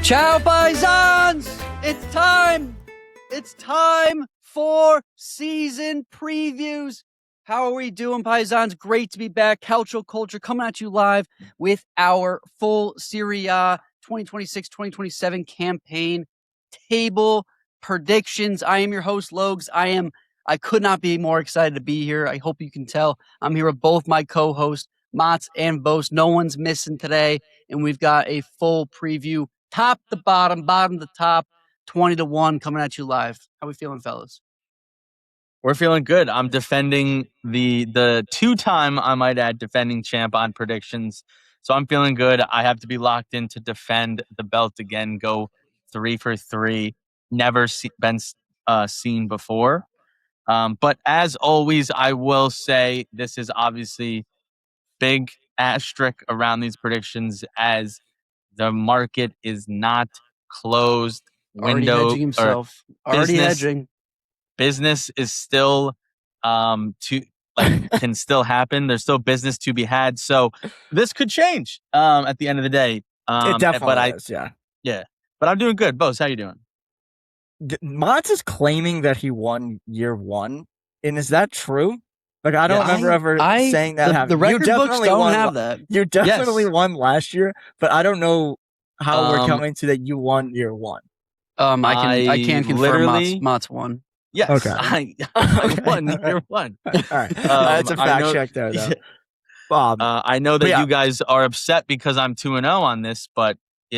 Ciao, Paisans! It's time! It's time for season previews. How are we doing, Paisans? Great to be back. Calcio Culture coming at you live with our full Serie A 2026-2027 campaign table predictions. I am your host, Logs. I could not be more excited to be here. I hope you can tell. I'm here with both my co-hosts, Motts and Bose. No one's missing today, and we've got a full preview, top to bottom, bottom to top, 20-1 coming at you live. How we feeling, fellas? We're feeling good. I'm defending the two-time, I might add, defending champ on predictions. So I'm feeling good. I have to be locked in to defend the belt again, go 3 for 3. Never been seen before. But as always, I will say this is obviously big asterisk around these predictions as the market is not closed. Already hedging himself. Already hedging. Business is still can still happen. There's still business to be had. So this could change at the end of the day. It definitely is, yeah. Yeah. But I'm doing good. Bose, how you doing? Motts is claiming that he won year one. And is that true? Like, I don't remember ever saying that happened. The record books don't have that. You definitely won last year, but I don't know how we're coming to that you won year one. I can confirm Motts won. Yes, okay. I won year one. All right. That's a fact check there, though. I know that you guys are upset because I'm 2-0 on this, but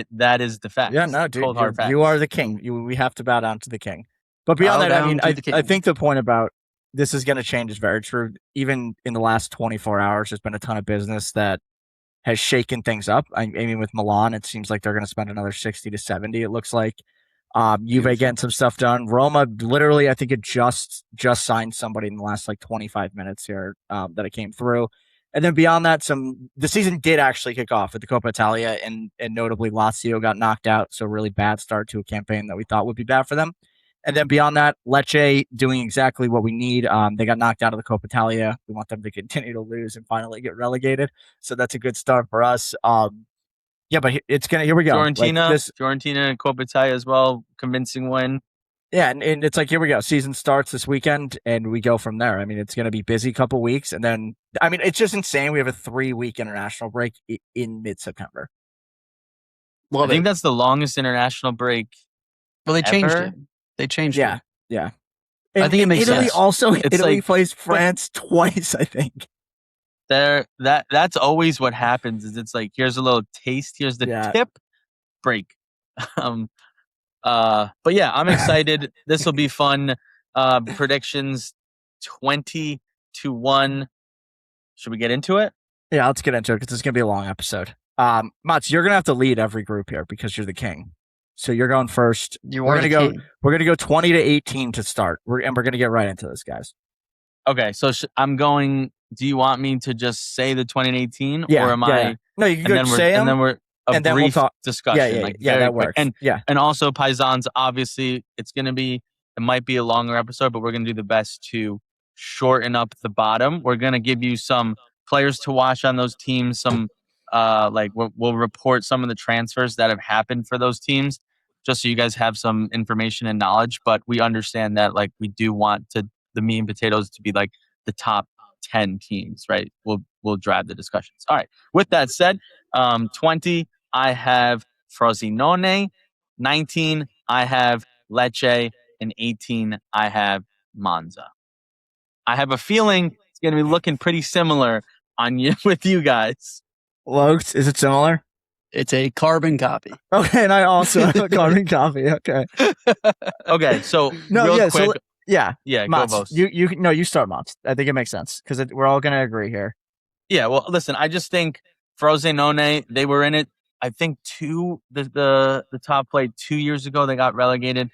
that is the fact. Yeah, no, dude, you are the king. We have to bow down to the king. But beyond that, I mean, I think the point about this is going to change is very true. Even in the last 24 hours, there's been a ton of business that has shaken things up. I mean, with Milan, it seems like they're going to spend another 60 to 70, it looks like. Juve getting some stuff done. Roma, literally, I think it just signed somebody in the last 25 minutes here that it came through. And then beyond that, the season did actually kick off with the Coppa Italia, and notably Lazio got knocked out. So really bad start to a campaign that we thought would be bad for them. And then beyond that, Lecce doing exactly what we need. They got knocked out of the Coppa Italia. We want them to continue to lose and finally get relegated. So that's a good start for us. Yeah, but here we go. Fiorentina and Coppa Italia as well. Convincing win. Yeah, and it's here we go. Season starts this weekend, and we go from there. I mean, it's going to be busy couple weeks. And then, I mean, it's just insane. We have a 3-week international break in mid-September. I think that's the longest international break. Well, they changed it. They changed it. Yeah. I think it makes Italy sense. Also, Italy plays France twice, I think. That's always what happens. Is it's here's a little taste. Here's the tip. Break. But yeah, I'm excited. This will be fun. Predictions 20-1. Should we get into it? Yeah, let's get into it because it's gonna be a long episode. Motts, you're gonna have to lead every group here because you're the king. So you're going first. We're gonna go 20-18 to start. We're gonna get right into this, guys. Okay, so I'm going. Do you want me to just say the 2018, yeah, or am I? No, you can say them, and then we're brief discussion. That works. And also, Paisans, obviously, it might be a longer episode, but we're gonna do the best to shorten up the bottom. We're gonna give you some players to watch on those teams. Some we'll report some of the transfers that have happened for those teams, just so you guys have some information and knowledge. But we understand that we do want the meat and potatoes to be the top 10 teams, right? We'll drive the discussions. All right. With that said, 20, I have Frosinone. 19, I have Lecce. And 18, I have Monza. I have a feeling it's going to be looking pretty similar with you guys. Logs, is it similar? It's a carbon copy. Okay, and I also have a carbon copy. Okay. Okay, so quick. Yeah, Motts, go Bose. You start, Motts. I think it makes sense because we're all going to agree here. Yeah, well, listen, I just think Frosinone, they were in it. I think the top played 2 years ago. They got relegated.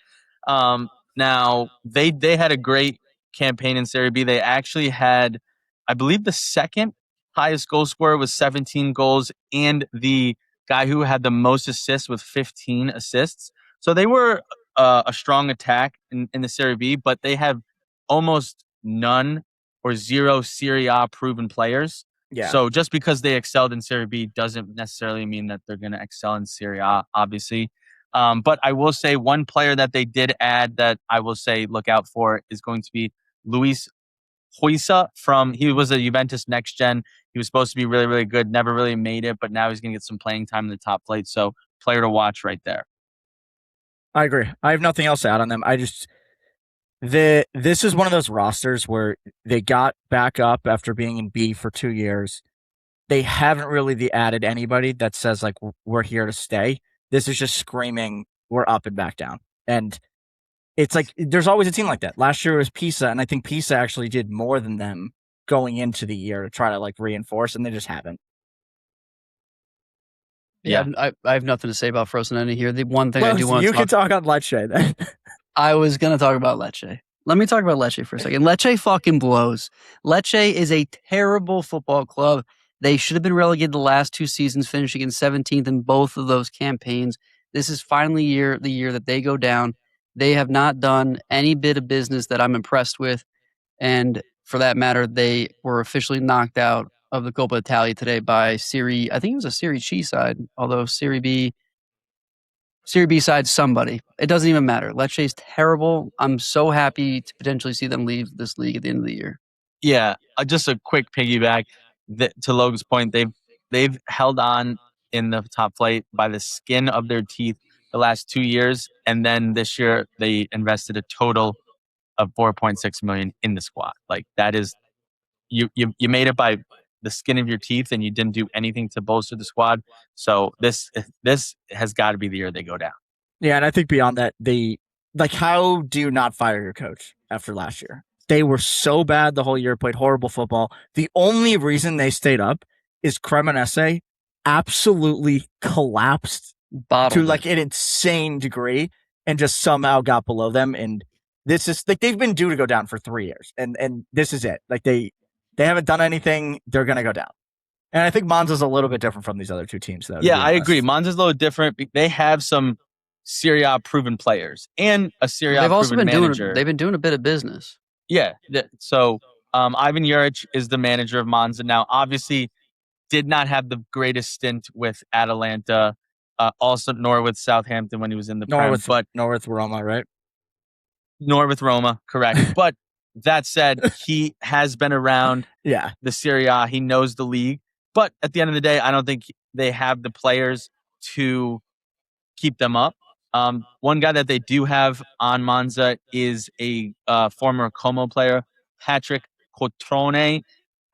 Now they had a great campaign in Serie B. They actually had, I believe, the second highest goal scorer was 17 goals, and the guy who had the most assists with 15 assists. So they were a strong attack in the Serie B, but they have almost none or zero Serie A proven players. Yeah. So just because they excelled in Serie B doesn't necessarily mean that they're going to excel in Serie A, obviously. But I will say one player that they did add that I will say look out for is going to be Luis Hoysa he was a Juventus next gen. He was supposed to be really, really good, never really made it, but now he's going to get some playing time in the top flight. So player to watch right there. I agree. I have nothing else to add on them. This is one of those rosters where they got back up after being in B for 2 years. They haven't really added anybody that says like we're here to stay. This is just screaming we're up and back down. And it's like there's always a team like that. Last year was Pisa, and I think Pisa actually did more than them going into the year to try to like reinforce, and they just haven't. Yeah, I have nothing to say about Frosinone here. The one thing I do want to can talk on Lecce then. I was going to talk about Lecce. Let me talk about Lecce for a second. Lecce fucking blows. Lecce is a terrible football club. They should have been relegated the last 2 seasons, finishing in 17th in both of those campaigns. This is finally the year that they go down. They have not done any bit of business that I'm impressed with. And for that matter, they were officially knocked out of the Coppa Italia today by Serie, I think it was a Serie C side, although Serie B side somebody. It doesn't even matter. Lecce's terrible. I'm so happy to potentially see them leave this league at the end of the year. Yeah, just a quick piggyback to Logan's point. They've held on in the top flight by the skin of their teeth the last 2 years, and then this year they invested a total of 4.6 million in the squad. Like that is you made it by the skin of your teeth, and you didn't do anything to bolster the squad. So this has got to be the year they go down. Yeah, and I think beyond that, how do you not fire your coach after last year? They were so bad the whole year, played horrible football. The only reason they stayed up is Cremonese absolutely collapsed to like an insane degree and just somehow got below them. And this is like they've been due to go down for 3 years, and this is it. Like they haven't done anything. They're going to go down. And I think Monza's a little bit different from these other 2 teams, though. Yeah, I agree. Monza's a little different. They have some Serie A proven players and a Serie A proven manager. They've been doing a bit of business. Yeah. So Ivan Juric is the manager of Monza now. Obviously, did not have the greatest stint with Atalanta, also nor with Southampton when he was in the Prem, nor with Roma, right? Nor with Roma, correct. But that said, he has been around the Serie A. He knows the league. But at the end of the day, I don't think they have the players to keep them up. One guy that they do have on Monza is a former Como player, Patrick Cotrone.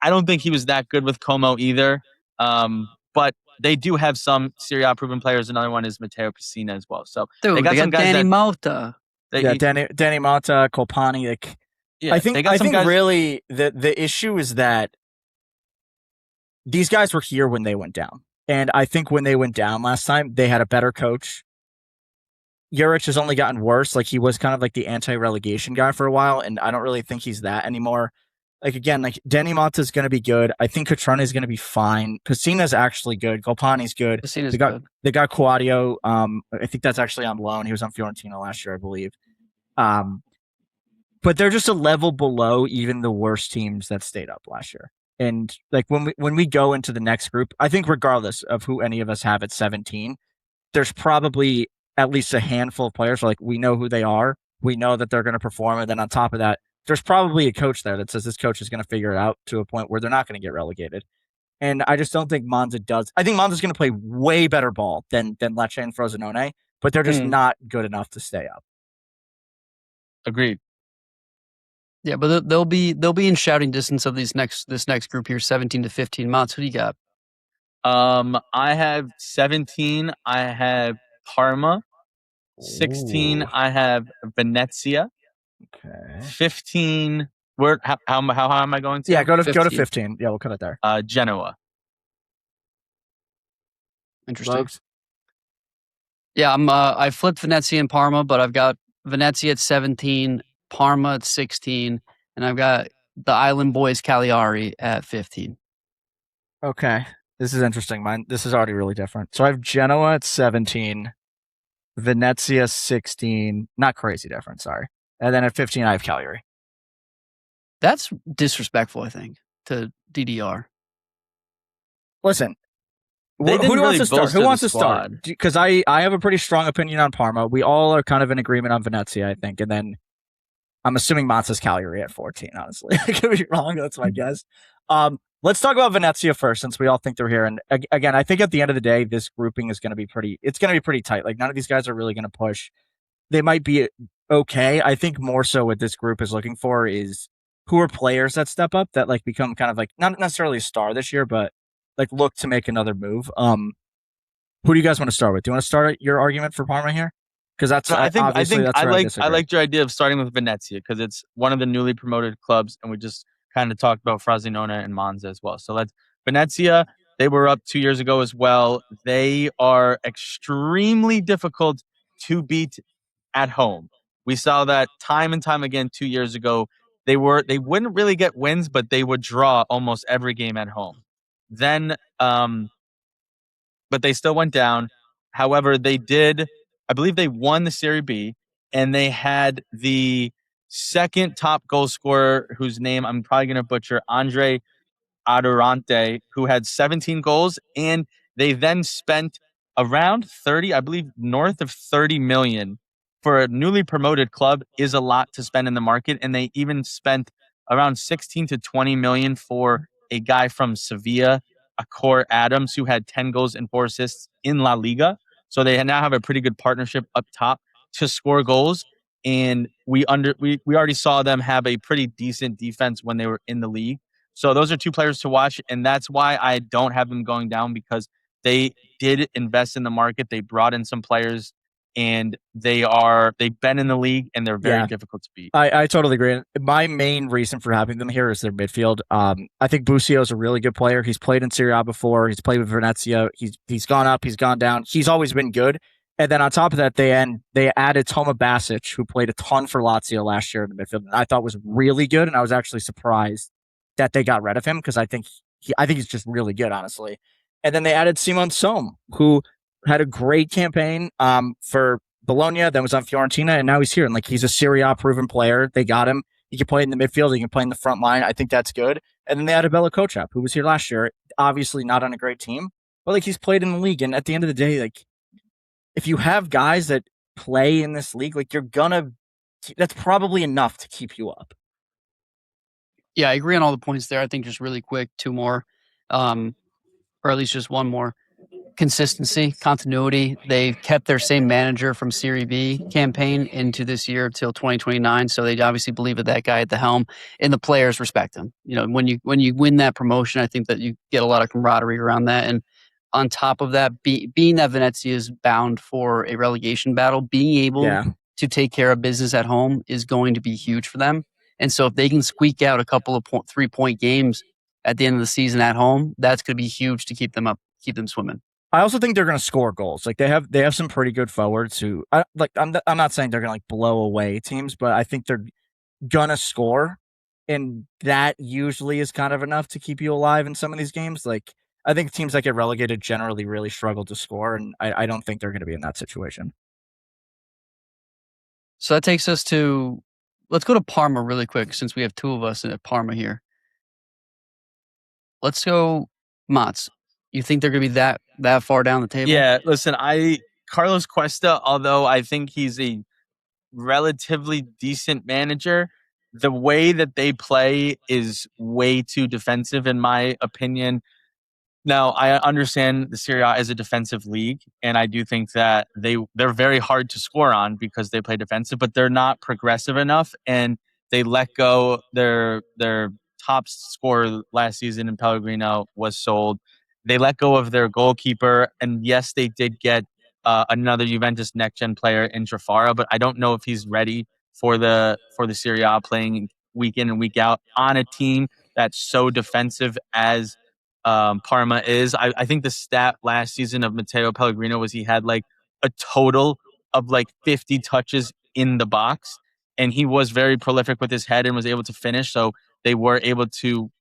I don't think he was that good with Como either. But they do have some Serie A proven players. Another one is Matteo Pessina as well. So they got some guys Danny Mauta. Danny Mauta, Colpani. I think really the issue is that these guys were here when they went down. And I think when they went down last time, they had a better coach. Juric has only gotten worse. Like he was kind of like the anti-relegation guy for a while, and I don't really think he's that anymore. Like again, like Danny Motts is going to be good. I think Cotrone is going to be fine. Pessina's actually good. Golpani's good. They got Quadio. I think that's actually on loan. He was on Fiorentina last year, I believe. But they're just a level below even the worst teams that stayed up last year. And like when we go into the next group, I think regardless of who any of us have at 17, there's probably at least a handful of players. Like we know who they are. We know that they're going to perform. And then on top of that, there's probably a coach there that says this coach is going to figure it out to a point where they're not going to get relegated. And I just don't think Monza does. I think Monza's going to play way better ball than Lecce and Frosinone, but they're just not good enough to stay up. Agreed. Yeah, but they'll be in shouting distance of this next group here, 17 to 15. Motts, who do you got? I have 17. I have Parma. 16. I have Venezia. Okay. 15. Where? How high am I going to? Yeah, go to 15. Yeah, we'll cut it there. Genoa. Interesting. Lugs. Yeah, I flipped Venezia and Parma, but I've got Venezia at 17, Parma at 16, and I've got the Island Boys Cagliari at 15. Okay, this is interesting. This is already really different. So I have Genoa at 17, Venezia 16. Not crazy different, sorry. And then at 15, I have Cagliari. That's disrespectful, I think, to DDR. Listen, They didn't Who wants to start? Who wants to squad. start? Because I have a pretty strong opinion on Parma. We all are kind of in agreement on Venezia, I think. And then I'm assuming Motts is Cagliari at 14, honestly. I could be wrong. That's my guess. Let's talk about Venezia first, since we all think they're here. And again, I think at the end of the day, this grouping is going to be pretty tight. Like, none of these guys are really going to push. They might be okay. I think more so what this group is looking for is who are players that step up, that like become kind of like not necessarily a star this year, but like look to make another move. Who do you guys want to start with? Do you want to start your argument for Parma here? Because I liked your idea of starting with Venezia because it's one of the newly promoted clubs, and we just kind of talked about Frosinone and Monza as well. So Venezia. They were up 2 years ago as well. They are extremely difficult to beat at home. We saw that time and time again 2 years ago. They wouldn't really get wins, but they would draw almost every game at home. Then, but they still went down. However, I believe they won the Serie B, and they had the second top goal scorer, whose name I'm probably going to butcher, Andre Adorante, who had 17 goals, and they then spent around 30, I believe north of 30 million for a newly promoted club is a lot to spend in the market. And they even spent around 16 to 20 million for a guy from Sevilla, Akor Adams, who had 10 goals and 4 assists in La Liga. So they now have a pretty good partnership up top to score goals. And we already saw them have a pretty decent defense when they were in the league. So those are two players to watch, and that's why I don't have them going down, because they did invest in the market. They brought in some players, and they've been in the league, and they're very difficult to beat. I totally agree. My main reason for having them here is their midfield. I think Busio is a really good player. He's played in Serie A before. He's played with Venezia. He's gone up. He's gone down. He's always been good. And then on top of that, they added Toma Basic, who played a ton for Lazio last year in the midfield, and I thought was really good. And I was actually surprised that they got rid of him, because I think he's just really good, honestly. And then they added Simon Somme, who had a great campaign for Bologna, then was on Fiorentina, and now he's here. And like, he's a Serie A proven player. They got him. He can play in the midfield. He can play in the front line. I think that's good. And then they added Bella Kotchap, who was here last year. Obviously not on a great team, but like, he's played in the league. And at the end of the day, like, if you have guys that play in this league, like, that's probably enough to keep you up. Yeah, I agree on all the points there. I think just really quick, two more, or at least just one more. Consistency, continuity. They've kept their same manager from Serie B campaign into this year till 2029. So they obviously believe in that guy at the helm, and the players respect him. You know, when you win that promotion, I think that you get a lot of camaraderie around that. And on top of that, being that Venezia is bound for a relegation battle, being able to take care of business at home is going to be huge for them. And so if they can squeak out a couple of 3-point games at the end of the season at home, that's going to be huge to keep them up, keep them swimming. I also think they're going to score goals. Like, they have some pretty good forwards who, I'm not saying they're going to like blow away teams, but I think they're going to score, and that usually is kind of enough to keep you alive in some of these games. Like, I think teams that get relegated generally really struggle to score, and I don't think they're going to be in that situation. So that takes us to, let's go to Parma really quick, since we have two of us at Parma here. Let's go, Motts. You think they're going to be that far down the table? Yeah, listen, Carlos Cuesta, although I think he's a relatively decent manager, the way that they play is way too defensive, in my opinion. Now, I understand the Serie A is a defensive league, and I do think that they're very hard to score on because they play defensive, but they're not progressive enough, and they let go. Their top scorer last season in Pellegrino was sold. They let go of their goalkeeper, and yes, they did get another Juventus next-gen player in Trafara, but I don't know if he's ready for the Serie A, playing week in and week out on a team that's so defensive as Parma is. I think the stat last season of Matteo Pellegrino was he had like a total of like 50 touches in the box, and he was very prolific with his head and was able to finish. So they were able to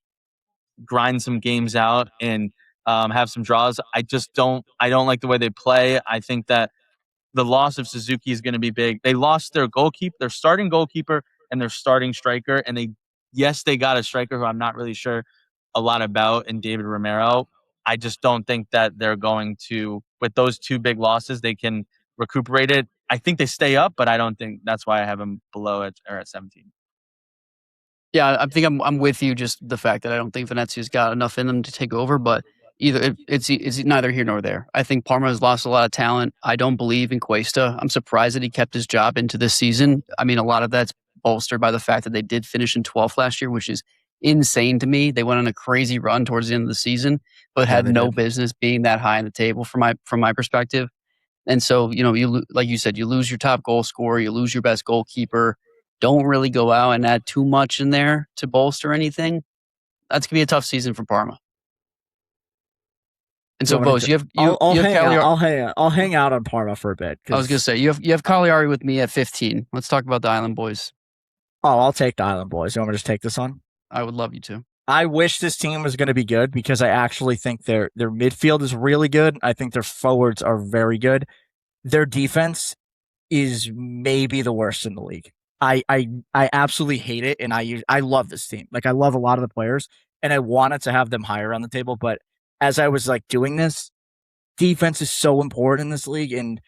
grind some games out and have some draws. I don't like the way they play. I think that the loss of Suzuki is going to be big. They lost their starting goalkeeper and their starting striker, and they got a striker who I'm not really sure a lot about, in David Romero. I just don't think that they're going to, with those two big losses, they can recuperate it. I think they stay up, but I don't think that's why I have them below at 17. Yeah, I think I'm with you. Just the fact that I don't think Venezia's got enough in them to take over, but it's neither here nor there. I think Parma has lost a lot of talent. I don't believe in Cuesta. I'm surprised that he kept his job into this season. I mean, a lot of that's bolstered by the fact that they did finish in 12th last year, which is insane to me. They went on a crazy run towards the end of the season, but had no business being that high in the table from my perspective. And so, like you said, you lose your top goal scorer, you lose your best goalkeeper. Don't really go out and add too much in there to bolster anything. That's gonna be a tough season for Parma. And so, Bose, I'll hang out on Parma for a bit. I was gonna say you have Cagliari with me at 15. Let's talk about the Island Boys. Oh, I'll take the Island Boys. You want me to just take this one? I would love you to. I wish this team was going to be good because I actually think their midfield is really good. I think their forwards are very good. Their defense is maybe the worst in the league. I absolutely hate it, and I love this team. Like, I love a lot of the players, and I wanted to have them higher on the table. But as I was like doing this, defense is so important in this league, and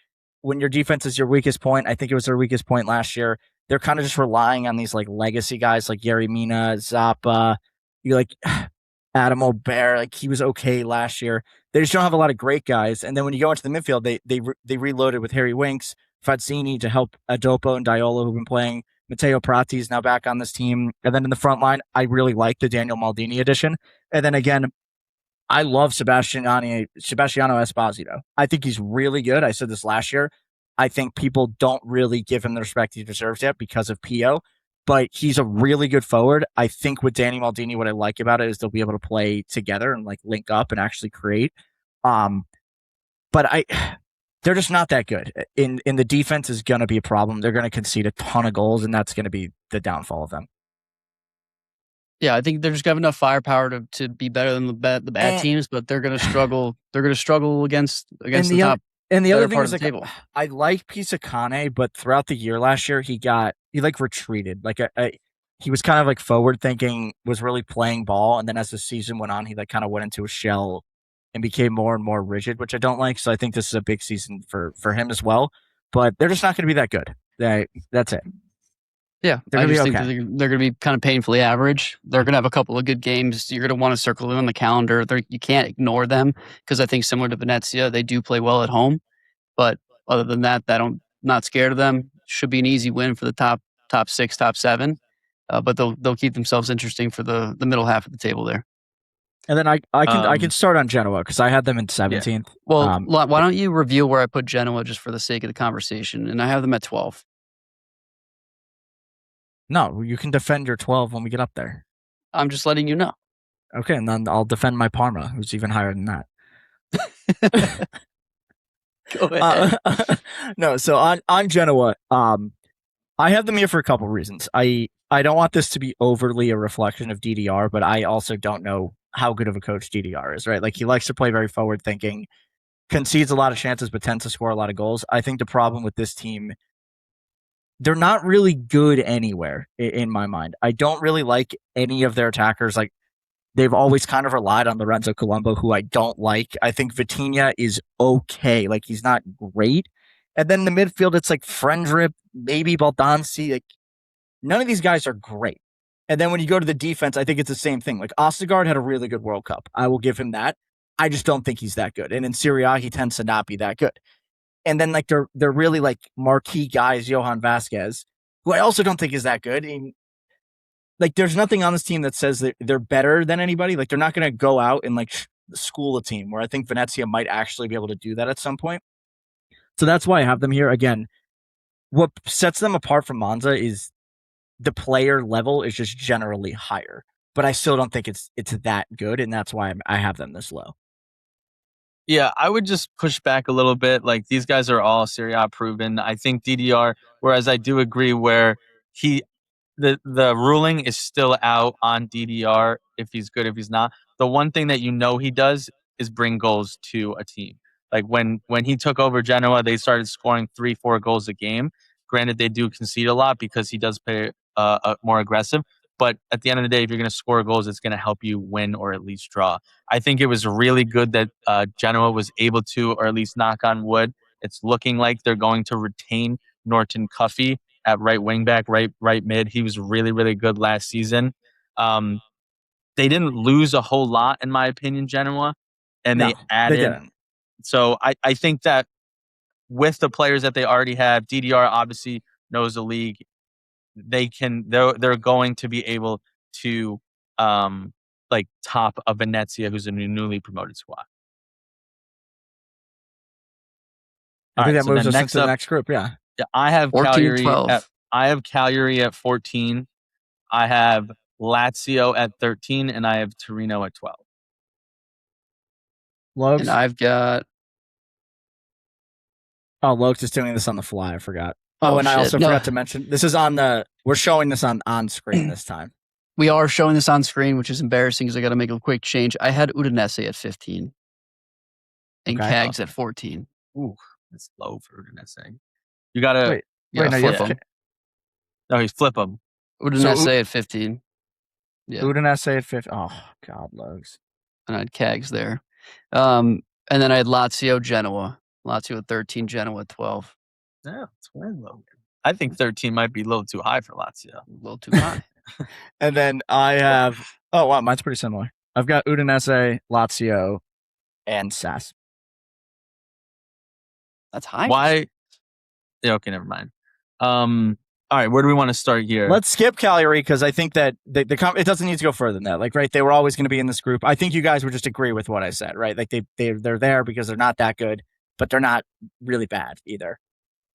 when your defense is your weakest point, I think it was their weakest point last year. They're kind of just relying on these like legacy guys like Yerry Mina, Zappa. You like Adam O'Bear, like he was okay last year. They just don't have a lot of great guys. And then when you go into the midfield, they reloaded with Harry Winks, Fazzini to help Adopo and Diola, who've been playing. Matteo Prati is now back on this team. And then in the front line, I really like the Daniel Maldini addition. And then again, I love Sebastiano Esposito. I think he's really good. I said this last year. I think people don't really give him the respect he deserves yet because of Pio. But he's a really good forward. I think with Danny Maldini, what I like about it is they'll be able to play together and like link up and actually create. But they're just not that good. In the defense is going to be a problem. They're going to concede a ton of goals, and that's going to be the downfall of them. Yeah, I think they're just going to have enough firepower to be better than the bad teams, but they're going to struggle. They're going to struggle against the top. And the other thing is, like, I like Pisacane, but throughout the year last year, he retreated. Like he was kind of like forward thinking, was really playing ball, and then as the season went on, he like kind of went into a shell and became more and more rigid, which I don't like. So I think this is a big season for him as well. But they're just not going to be that good. That's it. Yeah, I just think that they're going to be kind of painfully average. They're going to have a couple of good games. You're going to want to circle them on the calendar. You can't ignore them because I think similar to Venezia, they do play well at home. But other than that, not scared of them. Should be an easy win for the top 6, top 7. But they'll keep themselves interesting for the middle half of the table there. And then I can start on Genoa because I had them in 17th. Yeah. Well, why don't you review where I put Genoa just for the sake of the conversation? And I have them at 12. No, you can defend your 12 when we get up there. I'm just letting you know. Okay, and then I'll defend my Parma, who's even higher than that. Go ahead. No, so on Genoa, I have them here for a couple reasons. I don't want this to be overly a reflection of DDR, but I also don't know how good of a coach DDR is, right? Like, he likes to play very forward thinking, concedes a lot of chances, but tends to score a lot of goals. I think the problem with this team, they're not really good anywhere in my mind. I don't really like any of their attackers. Like, they've always kind of relied on Lorenzo Colombo, who I don't like. I think Vitinha is okay. Like, he's not great. And then in the midfield, it's like Frendrip, maybe Baldanzi. Like, none of these guys are great. And then when you go to the defense, I think it's the same thing. Like, Ostergaard had a really good World Cup. I will give him that. I just don't think he's that good. And in Serie A, he tends to not be that good. And then, like, they're really, like, marquee guys, Johan Vasquez, who I also don't think is that good. And, like, there's nothing on this team that says that they're better than anybody. Like, they're not going to go out and, like, school a team, where I think Venezia might actually be able to do that at some point. So that's why I have them here. Again, what sets them apart from Monza is the player level is just generally higher. But I still don't think it's that good, and that's why I have them this low. Yeah, I would just push back a little bit. Like, these guys are all Serie A proven. I think DDR, whereas I do agree where the ruling is still out on DDR, if he's good, if he's not. The one thing that he does is bring goals to a team. Like, when he took over Genoa, they started scoring 3-4 goals a game. Granted, they do concede a lot because he does play more aggressive. But at the end of the day, if you're going to score goals, it's going to help you win or at least draw. I think it was really good that Genoa was able to, or at least knock on wood, it's looking like they're going to retain Norton Cuffy at right wing back, right mid. He was really, really good last season. They didn't lose a whole lot, in my opinion, Genoa, and they added. They didn't. So I think that with the players that they already have, DDR obviously knows the league. They're going to be able to top a Venezia, who's a newly promoted squad. I think that moves us into the next group. Yeah, I have 14, Cagliari at 14. I have Lazio at 13, and I have Torino at 12. Lokes? And I've got. Oh, Lokes is doing this on the fly. I forgot. Oh, and shit. I also forgot to mention this is on the. We're showing this on screen this time. We are showing this on screen, which is embarrassing because I got to make a quick change. I had Udinese at 15 and Cags at 14. Ooh, that's low for Udinese. You got to flip them. No, he's flip them. Udinese at 15. Yeah. Udinese at 15. Oh, God, Lokes. And I had Cags there. And then I had Lazio, Genoa. Lazio at 13, Genoa at 12. Yeah, it's way low. I think 13 might be a little too high for Lazio. A little too high. And then I have, oh, wow, mine's pretty similar. I've got Udinese, Lazio, and Sass. That's high. Why? Yeah, okay, never mind. All right, where do we want to start here? Let's skip Cagliari because I think that it doesn't need to go further than that. Like, right, they were always going to be in this group. I think you guys would just agree with what I said, right? Like, they're there because they're not that good, but they're not really bad either.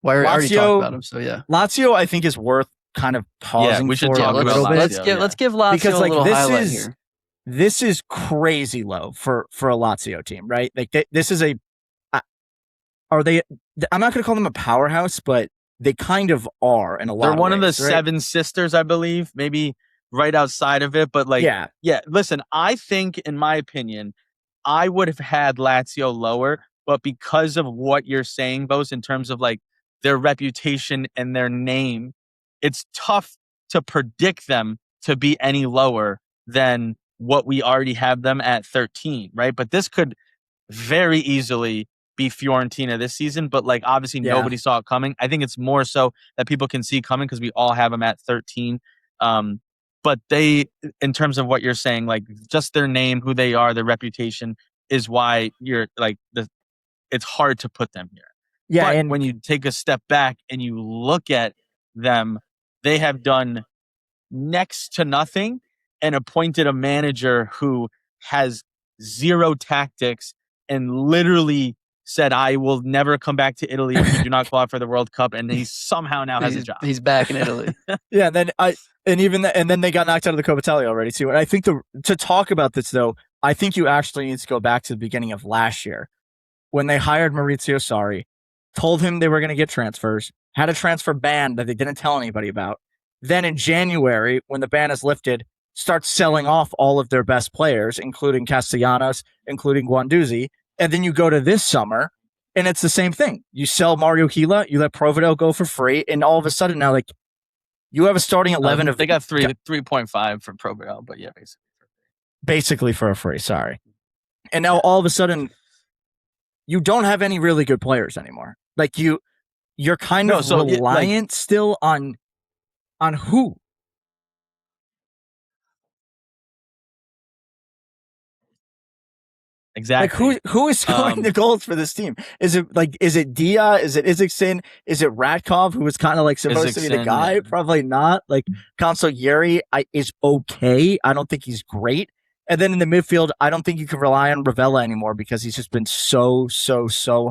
Well, I already talked about them, so yeah. Lazio, I think, is worth kind of pausing we should for talk a little about bit. Lazio, Let's give Lazio because, a little highlight is, here. This is crazy low for a Lazio team, right? Like, this is are they? I'm not going to call them a powerhouse, but they kind of are in a lot. They're one of the right? seven sisters, I believe, maybe right outside of it. But yeah. Listen, I think, in my opinion, I would have had Lazio lower, but because of what you're saying, both in terms of like their reputation and their name, it's tough to predict them to be any lower than what we already have them at 13, right? But this could very easily be Fiorentina this season, but like obviously nobody saw it coming. I think it's more so that people can see coming because we all have them at 13. But they, in terms of what you're saying, like just their name, who they are, their reputation is why you're like it's hard to put them here. Yeah, but and when you take a step back and you look at them, they have done next to nothing and appointed a manager who has zero tactics and literally said, I will never come back to Italy if you do not qualify for the World Cup, and he somehow now has a job. He's back in Italy. Yeah, then then they got knocked out of the Coppa Italia already too. And I think to talk about this though, I think you actually need to go back to the beginning of last year when they hired Maurizio Sarri, told him they were going to get transfers, had a transfer ban that they didn't tell anybody about. Then in January, when the ban is lifted, start selling off all of their best players, including Castellanos, including Guendouzi. And then you go to this summer, and it's the same thing. You sell Mario Gila, you let Provedel go for free, and all of a sudden now, like, you have a starting 11 of... They got 3.5 for Provedel, but yeah, basically for a free, sorry. And now all of a sudden, you don't have any really good players anymore. Like, you're kind of reliant still on who? Exactly. Like who is scoring the goals for this team? Is it Dia? Is it Iziksen? Is it Radkov, who was kind of like supposed to be the guy? Yeah. Probably not. Like Consigliere is okay. I don't think he's great. And then in the midfield, I don't think you can rely on Ravella anymore because he's just been so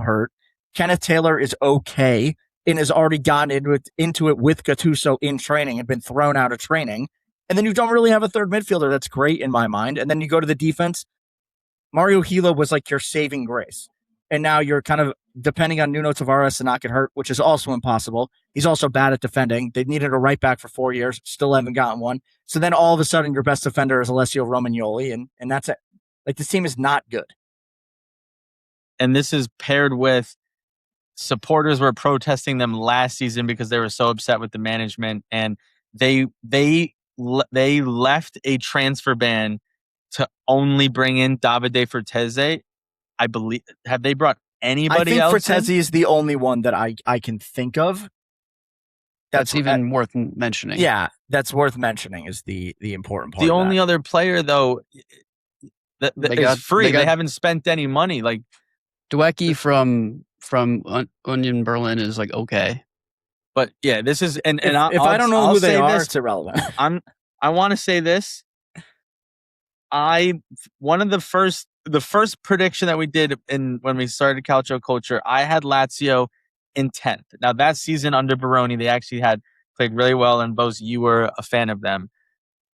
hurt. Kenneth Taylor is okay and has already gotten into it with Gattuso in training and been thrown out of training. And then you don't really have a third midfielder that's great in my mind. And then you go to the defense. Mario Gila was like your saving grace. And now you're kind of depending on Nuno Tavares to not get hurt, which is also impossible. He's also bad at defending. They needed a right back for 4 years, still haven't gotten one. So then all of a sudden your best defender is Alessio Romagnoli, and that's it. Like, this team is not good. And this is paired with supporters were protesting them last season because they were so upset with the management, and they they left a transfer ban to only bring in Davide Fortezze. I believe. Have they brought anybody else? I think Fortezze is the only one that I can think of. That's even worth mentioning. Yeah, that's worth mentioning is the important part. The only other player though that is free. They haven't spent any money. Like Dwecky from Union Berlin is like okay. But yeah, this is and if I don't know who they are, it's irrelevant. I want to say this. The first prediction that we did when we started Calcio Culture, I had Lazio in 10th. Now that season under Baroni, they actually had played really well, and Bose, you were a fan of them.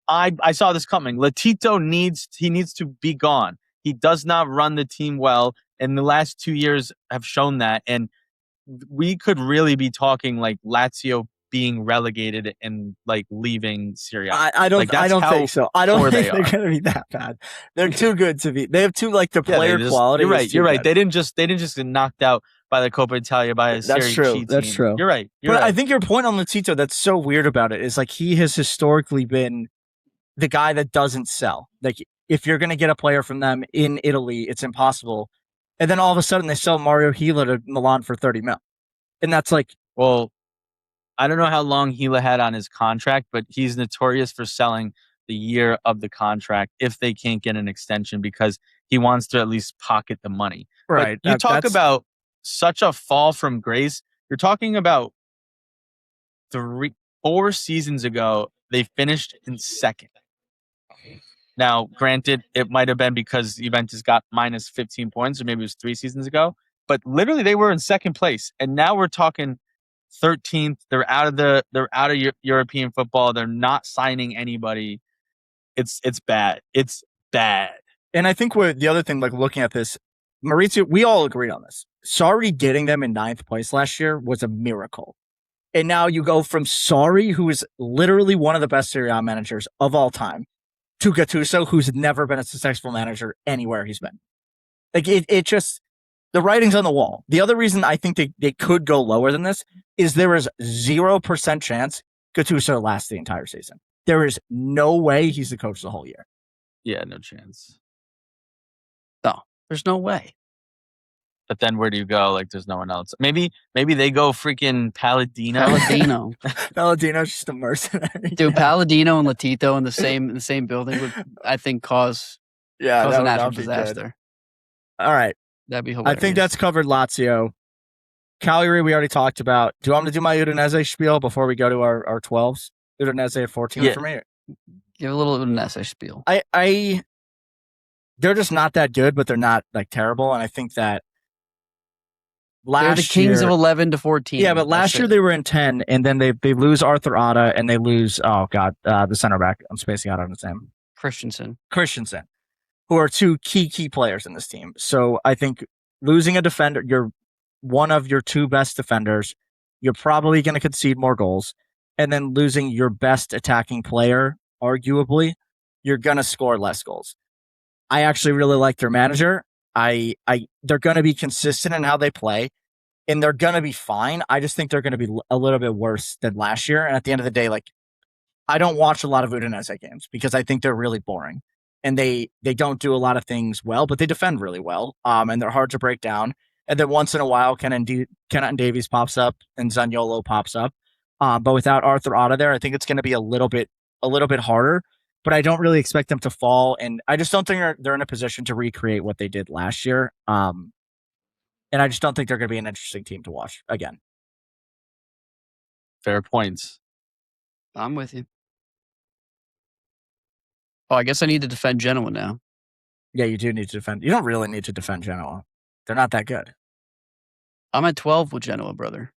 I saw this coming. Lotito needs to be gone. He does not run the team well, and the last 2 years have shown that. And we could really be talking like Lazio being relegated and like leaving Serie A. I don't think so. I don't think they're going to be that bad. They're too good to be. They have too the player quality. You're right. They didn't just get knocked out by the Coppa Italia by a Serie A team. That's true. You're right. But I think your point on Lotito that's so weird about it is like he has historically been the guy that doesn't sell. Like if you're going to get a player from them in Italy, it's impossible. And then all of a sudden they sell Mario Gila to Milan for 30 mil. And that's like, well, I don't know how long Gila had on his contract, but he's notorious for selling the year of the contract if they can't get an extension because he wants to at least pocket the money. Right. But you talk about such a fall from grace. You're talking about 4 seasons ago, they finished in second. Now, granted, it might have been because Juventus got minus 15 points, or maybe it was 3 seasons ago. But literally, they were in second place, and now we're talking 13th. They're out of European football. They're not signing anybody. It's bad. It's bad. And I think the other thing, like looking at this, Maurizio, we all agree on this. Sarri getting them in 9th place last year was a miracle. And now you go from Sarri, who is literally one of the best Serie A managers of all time, to Gattuso, who's never been a successful manager anywhere he's been. Like it just, the writing's on the wall. The other reason I think they could go lower than this is there is 0% chance Gattuso lasts the entire season. There is no way he's the coach the whole year. Yeah, no chance. No, there's no way. But then where do you go? Like, there's no one else. Maybe they go freaking Palladino. Palladino's just a mercenary. Dude, Palladino and Lotito in the same building would, I think, cause a natural disaster. All right. That'd be hilarious. I think that's covered Lazio. Cagliari, we already talked about. Do you want me to do my Udinese spiel before we go to our 12s? Udinese at 14 for me. Give a little Udinese spiel. They're just not that good, but they're not like terrible. And I think that they're the kings of 11 to 14. Yeah, but last year they were in 10, and then they lose Arthur Atta, and they lose the center back. I'm spacing out on his name. Christensen, who are 2 key players in this team. So I think losing a defender, you're one of your 2 best defenders. You're probably going to concede more goals, and then losing your best attacking player, arguably, you're going to score less goals. I actually really like their manager. They're going to be consistent in how they play, and they're going to be fine. I just think they're going to be a little bit worse than last year. And at the end of the day, like, I don't watch a lot of Udinese games because I think they're really boring, and they don't do a lot of things well, but they defend really well. And they're hard to break down. And then once in a while, Kenan Davies pops up and Zaniolo pops up. But without Arthur Atta there, I think it's going to be a little bit harder. But I don't really expect them to fall, and I just don't think they're in a position to recreate what they did last year. And I just don't think they're going to be an interesting team to watch again. Fair points. I'm with you. Oh, I guess I need to defend Genoa now. Yeah, you do need to defend. You don't really need to defend Genoa. They're not that good. I'm at 12 with Genoa, brother.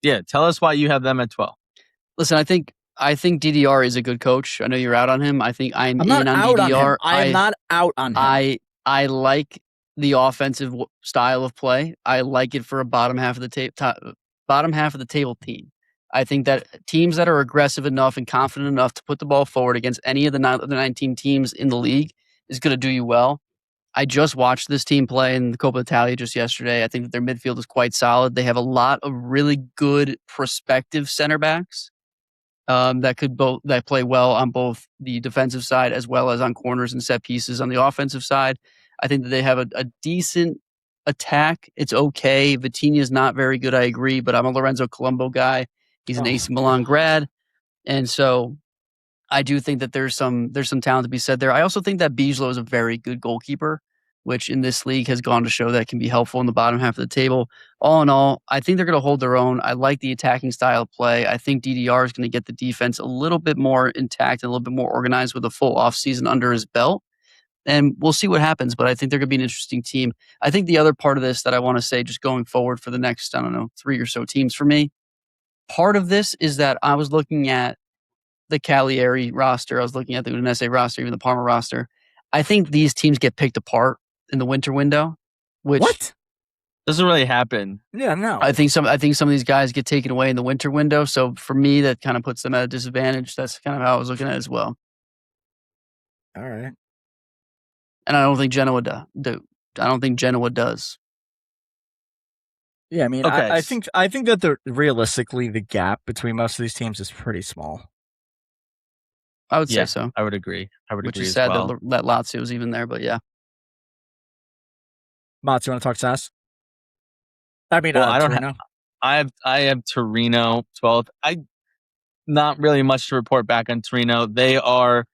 Yeah, tell us why you have them at 12. Listen, I think DDR is a good coach. I know you're out on him. I think I'm in on DDR. I am not out on him. I like the offensive style of play. I like it for a bottom half of the table team. I think that teams that are aggressive enough and confident enough to put the ball forward against any of the other 19 teams in the league is going to do you well. I just watched this team play in the Coppa Italia just yesterday. I think that their midfield is quite solid. They have a lot of really good prospective center backs. that play well on both the defensive side as well as on corners and set pieces on the offensive side. I think that they have a decent attack. It's okay. Vitinha's not very good, I agree, but I'm a Lorenzo Colombo guy. He's an AC Milan grad. And so I do think that there's some talent to be said there. I also think that Bijlo is a very good goalkeeper, which in this league has gone to show that can be helpful in the bottom half of the table. All in all, I think they're going to hold their own. I like the attacking style of play. I think DDR is going to get the defense a little bit more intact and a little bit more organized with a full offseason under his belt. And we'll see what happens, but I think they're going to be an interesting team. I think the other part of this that I want to say just going forward for the next, 3 or so teams for me, part of this is that I was looking at the Cagliari roster. I was looking at the Udinese roster, even the Parma roster. I think these teams get picked apart in the winter window, which what doesn't really happen. Yeah, no. I think some of these guys get taken away in the winter window. So for me, that kind of puts them at a disadvantage. That's kind of how I was looking at it as well. All right. And I don't think Genoa does. Yeah, I mean, okay. I think that realistically the gap between most of these teams is pretty small. I would say so. I would agree. Which is sad that Lazio was even there, but yeah. Motts, you want to talk Sass? I mean, I don't Torino. I have Torino 12th. Not really much to report back on Torino. They are,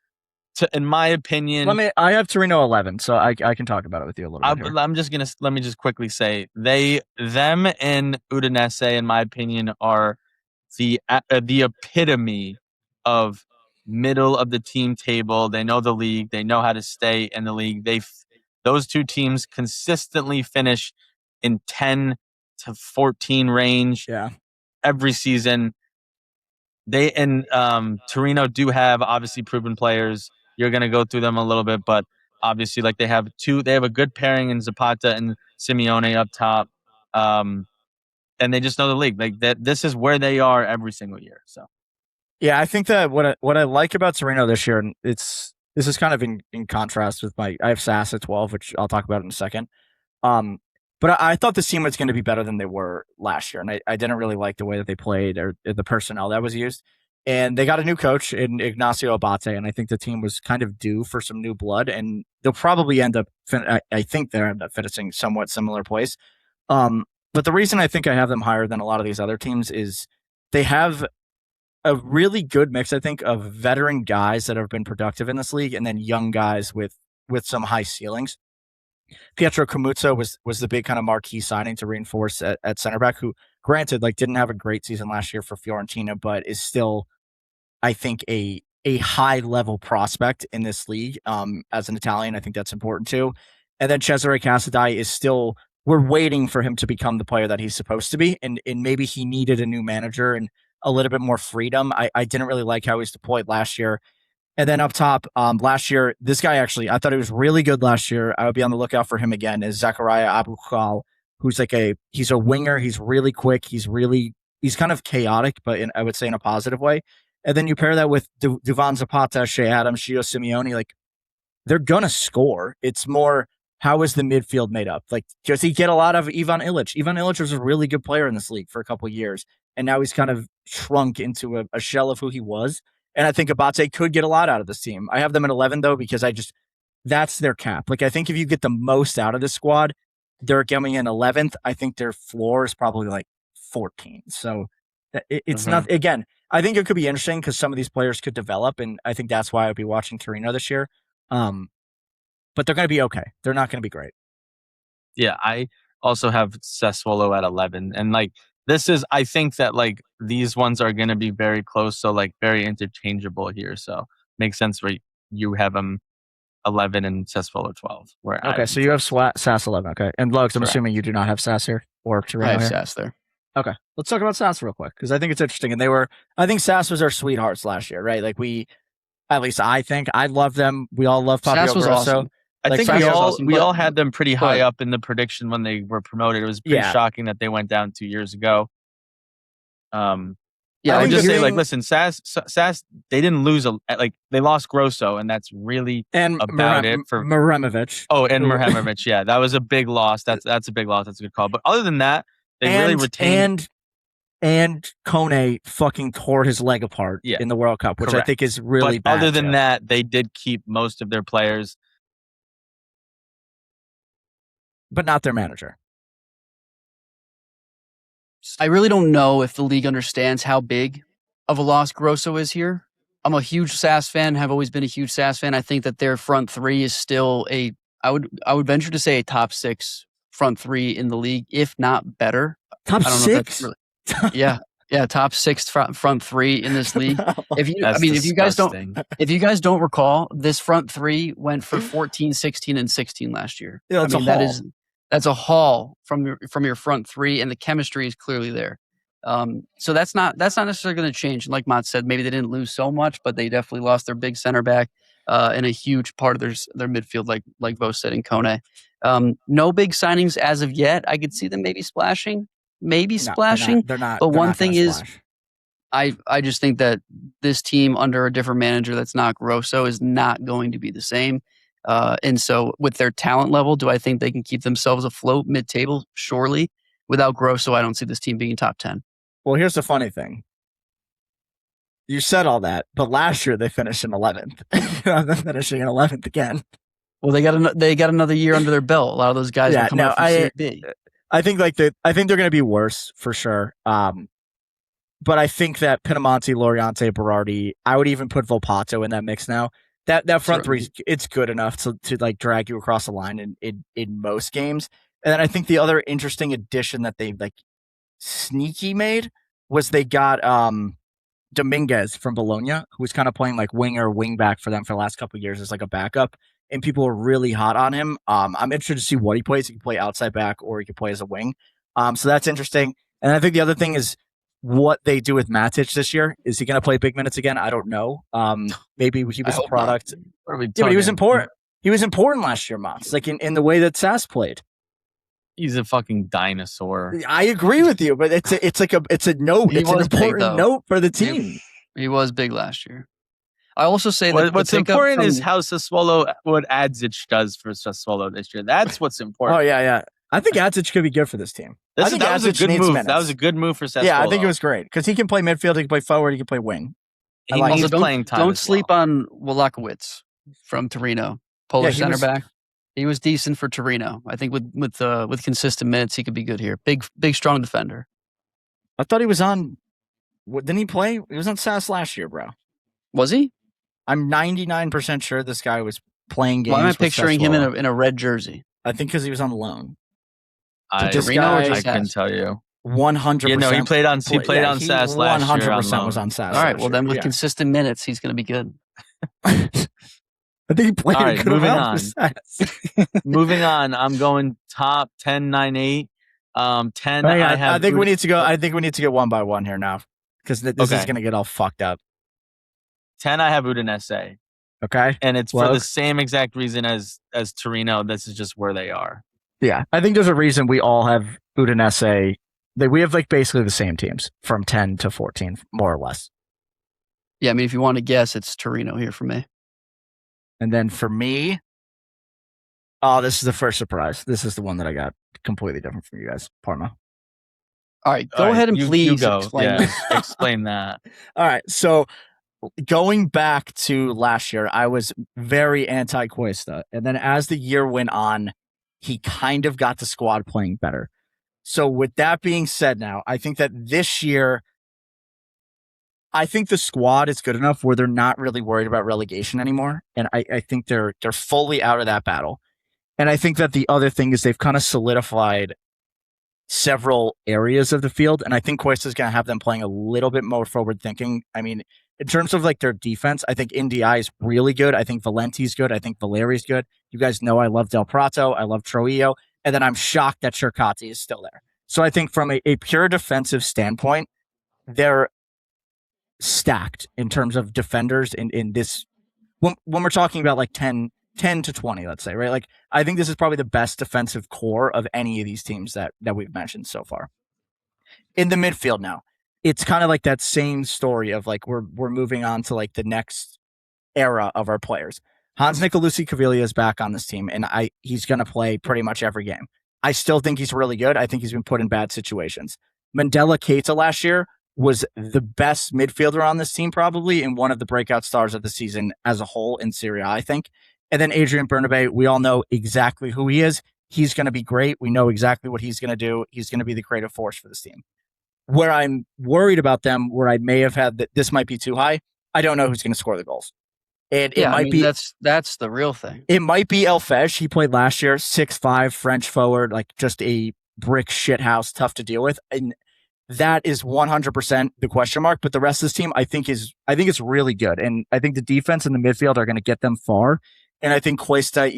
in my opinion. I have Torino 11, so I can talk about it with you a little bit. Let me just quickly say them and Udinese, in my opinion, are the epitome of middle of the team table. They know the league. They know how to stay in the league. Those two teams consistently finish in 10 to 14 range every season. They and Torino do have obviously proven players. You're going to go through them a little bit, but obviously they have a good pairing in Zapata and Simeone up top. And they just know the league. Like that, this is where they are every single year. So yeah, I think that what I like about Torino this year, and this is kind of in contrast with I have Sass at 12, which I'll talk about in a second. But I thought this team was going to be better than they were last year, and I didn't really like the way that they played or the personnel that was used. And they got a new coach in Ignacio Abate, and I think the team was kind of due for some new blood, and they'll probably end up. I think they'll end up finishing somewhat similar place. But the reason I think I have them higher than a lot of these other teams is they have a really good mix, I think, of veteran guys that have been productive in this league, and then young guys with some high ceilings. Pietro Camuzzo was the big kind of marquee signing to reinforce at center back, who, granted, didn't have a great season last year for Fiorentina, but is still, I think, a high level prospect in this league. As an Italian, I think that's important too. And then Cesare Casadei is still, we're waiting for him to become the player that he's supposed to be, and maybe he needed a new manager and a little bit more freedom. I didn't really like how he was deployed last year. And then up top, last year, this guy actually, I thought he was really good last year. I would be on the lookout for him again, is Zakaria Abukhal, who's he's a winger. He's really quick. He's kind of chaotic, but I would say in a positive way. And then you pair that with Duvan Zapata, Shea Adams, Gio Simeone, they're going to score. It's more, how is the midfield made up? Does he get a lot of Ivan Ilic? Ivan Ilic was a really good player in this league for a couple of years, and now he's kind of shrunk into a shell of who he was. And I think Abate could get a lot out of this team. I have them at 11, though, because that's their cap. I think if you get the most out of this squad, they're coming in 11th. I think their floor is probably 14. So it's not, again, I think it could be interesting because some of these players could develop. And I think that's why I'll be watching Torino this year. But they're going to be okay. They're not going to be great. Yeah, I also have Sassuolo at 11. And I think that these ones are going to be very close. So very interchangeable here. So makes sense where you have them 11 and Sassuolo 12. Okay, so you have Sass 11. Okay. And Lugs, I'm assuming you do not have Sass here or Torino. I have Sass there. Okay. Let's talk about Sass real quick because I think it's interesting. And I think Sass was our sweethearts last year, right? At least I think, I love them. We all love Fabio Grosso. Sass was awesome. I think we all had them pretty high up in the prediction when they were promoted. It was pretty shocking that they went down 2 years ago. I would just say, listen, Sass, they didn't lose they lost Grosso, and that's really about it for Mremovic. Oh, and Mremovic, yeah, that was a big loss. That's a big loss. That's a good call. But other than that, they really retained. and Kone fucking tore his leg apart in the World Cup, which I think is really bad. Other than that, they did keep most of their players. But not their manager. I really don't know if the league understands how big of a loss Grosso is here. I'm a huge SAS fan, have always been a huge SAS fan. I think that their front three is still I would venture to say a top 6 front three in the league, if not better. Top 6? Yeah, top 6 front three in this league. If you guys don't recall, this front three went for 14, 16, and 16 last year. Yeah, that's a haul from your front three, and the chemistry is clearly there. So that's not necessarily going to change. And like Motts said, maybe they didn't lose so much, but they definitely lost their big center back and a huge part of their midfield, like Bo said in Kone. No big signings as of yet. I could see them maybe splashing. They're not. But one thing is, splash. I just think that this team under a different manager that's not Grosso is not going to be the same. And so with their talent level, do I think they can keep themselves afloat mid-table? Surely. Without Grosso, I don't see this team being top 10. Well, here's the funny thing. You said all that, but last year they finished in 11th. They're finishing in 11th again. Well, they got another year under their belt. A lot of those guys are coming up from Serie B. I think they're going to be worse for sure. But I think that Pinamonti, Loriente, Berardi, I would even put Volpato in that mix now. That front three, it's good enough to like drag you across the line in most games. And then I think the other interesting addition that they like sneaky made was they got Dominguez from Bologna, who was kind of playing like winger, wing back for them for the last couple of years as like a backup. And people are really hot on him. I'm interested to see what he plays. He can play outside back or he can play as a wing. So that's interesting. And I think the other thing is what they do with Matic this year. Is he going to play big minutes again? I don't know. Maybe he was a product. But he was important. He was important last year, Motts, like in the way that SAS played. He's a fucking dinosaur. I agree with you, but it's a note. It's an important note for the team. He was big last year. I also say that what's important is how Sassuolo, what Adzic does for Sassuolo this year. That's what's important. Oh yeah. I think Adzic could be good for this team. That was a good move. That was a good move for Sassuolo. Yeah, I think it was great because he can play midfield, he can play forward, he can play wing. He's playing time. Don't sleep on Włachowicz from Torino, Polish center back. He was decent for Torino. I think with consistent minutes, he could be good here. Big, strong defender. I thought he was on. Didn't he play? He was on SAS last year, bro. Was he? I'm 99% sure this guy was playing games. Why am I picturing him in a red jersey? I think because he was on loan. I can tell you 100%. He played on SAS last year. 100% was on SAS. All right, well then with consistent minutes, he's going to be good. I think he played. All right, moving on. Moving on. I'm going top 10, 9, 8. 10. I think we need to go. I think we need to get one by one here now because this is going to get all fucked up. 10. I have Udinese. Okay, and it's for the same exact reason as Torino. This is just where they are. Yeah, I think there's a reason we all have Udinese. We have like basically the same teams from 10 to 14, more or less. Yeah, I mean, if you want to guess, it's Torino here for me. And then for me, this is the first surprise. This is the one that I got completely different from you guys. Parma. All right, go ahead and please explain. Explain that. All right, so going back to last year, I was very anti-Cuesta. And then as the year went on, he kind of got the squad playing better. So with that being said now, I think that this year, I think the squad is good enough where they're not really worried about relegation anymore. And I think they're fully out of that battle. And I think that the other thing is they've kind of solidified several areas of the field. And I think Cuesta is going to have them playing a little bit more forward thinking. I mean, in terms of like their defense, I think NDI is really good. I think Valenti's good. I think Valeri's good. You guys know I love Del Prato. I love Trujillo. And then I'm shocked that Cercati is still there. So I think from a pure defensive standpoint, they're stacked in terms of defenders in this. When we're talking about like 10 to 20, let's say, right? Like, I think this is probably the best defensive core of any of these teams that we've mentioned so far. In the midfield now, it's kind of like that same story of like we're moving on to like the next era of our players. Hans Nicolucci Caviglia is back on this team, and he's going to play pretty much every game. I still think he's really good. I think he's been put in bad situations. Mandela Keita last year was the best midfielder on this team, probably, and one of the breakout stars of the season as a whole in Serie A, I think. And then Adrian Bernabeu, we all know exactly who he is. He's going to be great. We know exactly what he's going to do. He's going to be the creative force for this team. Where I'm worried about them, where I may have had that this might be too high, I don't know who's going to score the goals. And it might be that's the real thing. It might be El Fej. He played last year, 6'5", French forward, like just a brick shithouse, tough to deal with. And that is 100% the question mark. But the rest of this team, I think it's really good. And I think the defense and the midfield are going to get them far. And I think Cuesta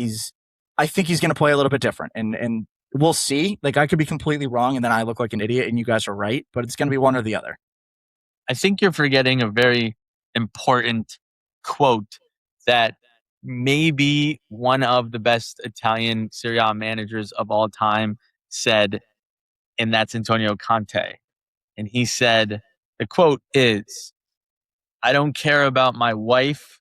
I think he's going to play a little bit different. And we'll see. Like, I could be completely wrong, and then I look like an idiot, and you guys are right. But it's going to be one or the other. I think you're forgetting a very important quote that may be one of the best Italian Serie A managers of all time said, and that's Antonio Conte. And he said, the quote is, "I don't care about my wife.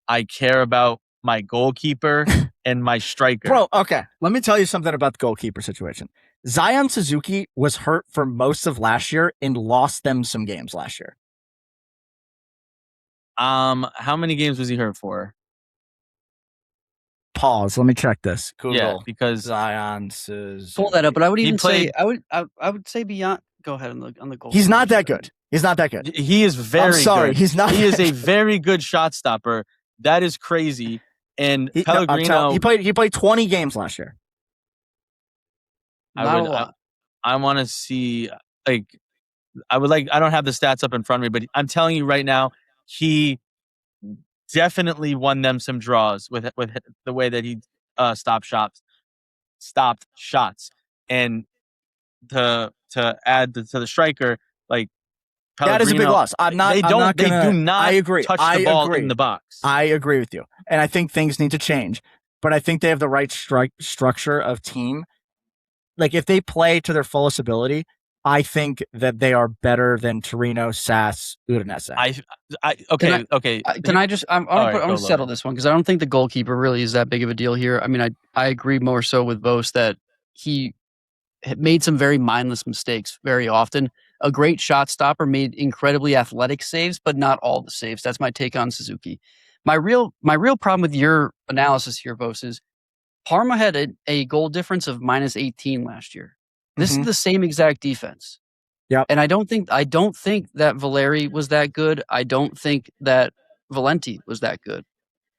I care about my goalkeeper and my striker." Bro, okay. Let me tell you something about the goalkeeper situation. Zion Suzuki was hurt for most of last year and lost them some games last year. How many games was he hurt for? Pause. Let me check this. Google. Yeah, because Zion Suzuki. Pull that up, but I would even say I would say beyond. Go ahead on the goal. He's not that good. He's not that good. He is very. I'm sorry. Good. He's not. He is a very good shot stopper. That is crazy. And Pellegrino, he played 20 games last year. I want to see, like, I don't have the stats up in front of me, but I'm telling you right now, he definitely won them some draws with the way that he stopped shots. And to add to the striker, like, that is a big loss. They do not I agree. touch the ball in the box. I agree with you. And I think things need to change. But I think they have the right structure of team. Like, if they play to their fullest ability, I think that they are better than Torino, Sass, Udinese. Okay. Can I just? I'm going to settle this one because I don't think the goalkeeper really is that big of a deal here. I mean, I agree more so with Vos that he made some very mindless mistakes very often. A great shot stopper, made incredibly athletic saves, but not all the saves. That's my take on Suzuki. My real problem with your analysis here, Vos, is Parma had a goal difference of minus 18 last year. This is the same exact defense. Yeah. And I don't think that Valeri was that good. I don't think that Valenti was that good.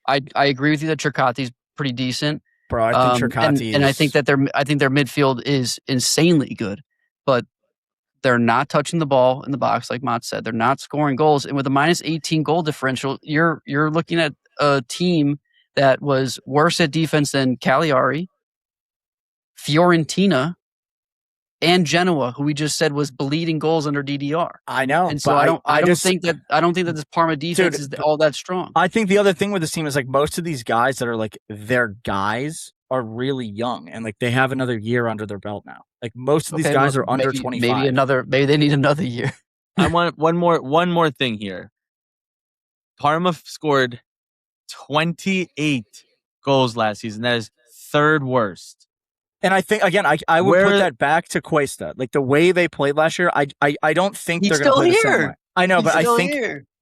I agree with you that Cercati's pretty decent. Bro, I think Cercati and I think that their midfield is insanely good, but they're not touching the ball in the box, like Mott said. They're not scoring goals. And with a minus 18 goal differential, you're looking at a team that was worse at defense than Cagliari, Fiorentina, and Genoa, who we just said was bleeding goals under DDR. I know. And so I don't think that this Parma defense is all that strong. I think the other thing with this team is, like, most of these guys that are like their guys are really young and, like, they have another year under their belt now. Like, most of these guys are under 25. Maybe they need another year. I want one more thing here. Parma scored 28 goals last season. That is third worst. And I think, again, I would put that back to Cuesta. Like, the way they played last year, I don't think they're going to play the same way. I know, but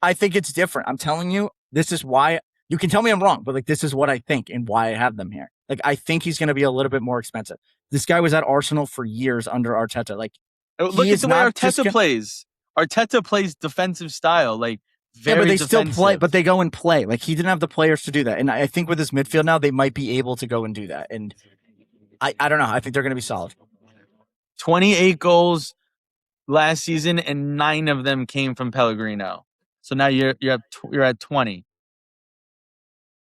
I think it's different. I'm telling you, this is why. You can tell me I'm wrong, but, like, this is what I think and why I have them here. Like, I think he's going to be a little bit more expensive. This guy was at Arsenal for years under Arteta. Like, look at the way Arteta plays. Arteta plays defensive style, like, very but they defensive. still play. But they go and play. Like, he didn't have the players to do that. And I think with his midfield now, they might be able to go and do that. And I don't know. I think they're going to be solid. 28 goals last season, and 9 of them came from Pellegrino. So now you're at 20.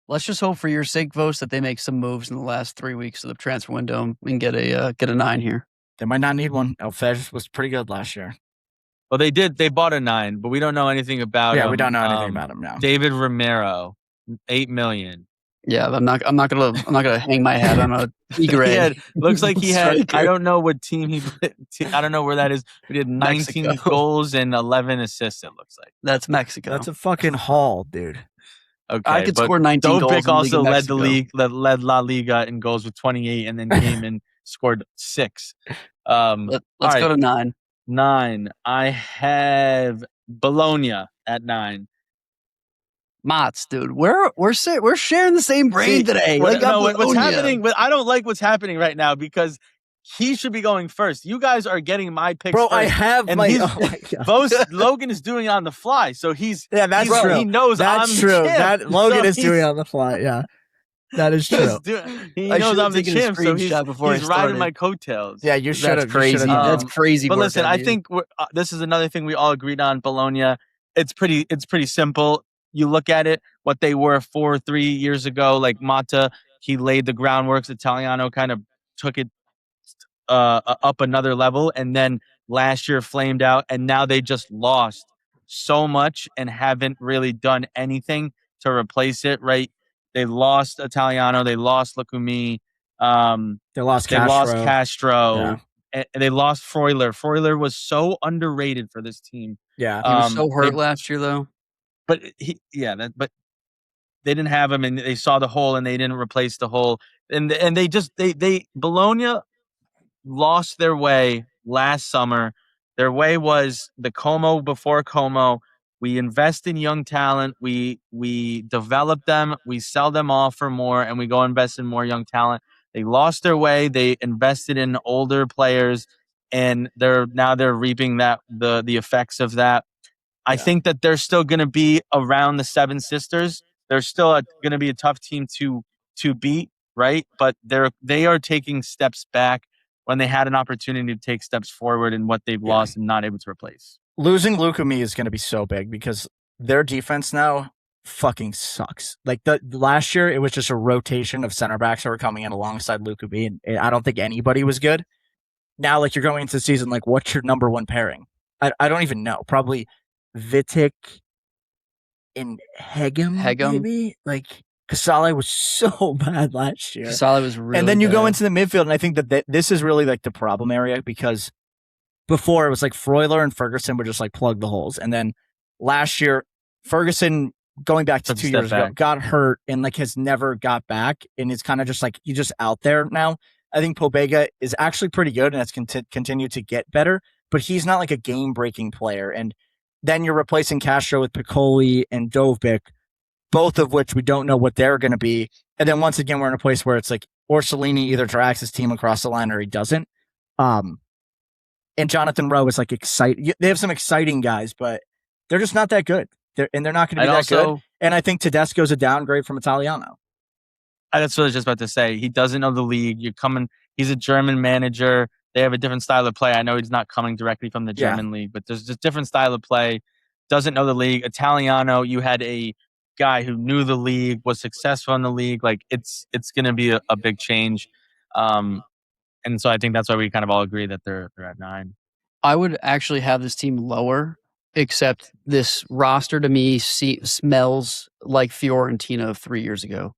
Let's just hope for your sake, Vos, that they make some moves in the last 3 weeks of the transfer window and get a 9 here. They might not need one. El Fej was pretty good last year. Well, they did. They bought a 9, but we don't know anything about him. Yeah, we don't know anything about him now. David Romero, $8 million. Yeah, I'm not gonna hang my hat on a E grade. Looks like he had. I don't know what team he. I don't know where that is. But he had 19 goals and 11 assists. It looks like that's Mexico. That's a fucking haul, dude. Okay, I could score 19 goals. Dopic also led the league, led La Liga in goals with 28, and then came and scored 6. Let's go to 9. 9. I have Bologna at 9. Motts, dude, we're sharing the same brain today. What's happening? But I don't like what's happening right now because he should be going first. You guys are getting my picks. Bro, first, I have and my. Logan is doing it on the fly, so that's true. He knows that's true. That Logan is doing it on the fly. Yeah, that is true. He knows I'm the champ, so he's riding my coattails. Yeah, you should have. That's crazy. That's crazy. But listen, I think this is another thing we all agreed on. Bologna. It's pretty simple. You look at it, what they were 3 years ago, like Motta, he laid the groundwork. Italiano kind of took it up another level, and then last year flamed out, and now they just lost so much and haven't really done anything to replace it, right? They lost Italiano, they lost Lukumi, they lost Castro. Yeah. And they lost Freuler. Freuler was so underrated for this team. Yeah. He was so hurt last year, though. But but they didn't have him, and they saw the hole, and they didn't replace the hole, and they Bologna lost their way last summer. Their way was the Como before Como. We invest in young talent, we develop them, we sell them off for more, and we go invest in more young talent. They lost their way. They invested in older players, and they're reaping the effects of that. I think that they're still going to be around the Seven Sisters. They're still going to be a tough team to beat, right? But they are taking steps back when they had an opportunity to take steps forward in what they've lost and not able to replace. Losing Lukumi is going to be so big because their defense now fucking sucks. Like the last year, it was just a rotation of center backs that were coming in alongside Lukumi, and I don't think anybody was good. Now, like, you're going into the season, like, what's your number one pairing? I don't even know. Probably Vitek and Hegem, maybe? Like, Casale was so bad last year. Casale was really And then you bad. go into the midfield, and I think that this is really, like, the problem area because before it was like Freuler and Ferguson would just, like, plug the holes. And then last year, Ferguson, going back to 2 years ago, got hurt and, like, has never got back. And it's kind of just, like, he's just out there now. I think Pobega is actually pretty good and has continued to get better, but he's not, like, a game-breaking player. And then you're replacing Castro with Piccoli and Dovbyk, both of which we don't know what they're going to be. And then once again, we're in a place where it's like Orsolini either drags his team across the line or he doesn't. And Jonathan Rowe is like exciting. They have some exciting guys, but they're just not that good. They're not going to be that good. And I think Tedesco's a downgrade from Italiano. That's what I was just about to say. He doesn't know the league. He's a German manager. They have a different style of play. I know he's not coming directly from the German league, but there's just different style of play. Doesn't know the league. Italiano, you had a guy who knew the league, was successful in the league. Like, it's going to be a big change. And so I think that's why we kind of all agree that they're at 9. I would actually have this team lower, except this roster to me smells like Fiorentina of 3 years ago,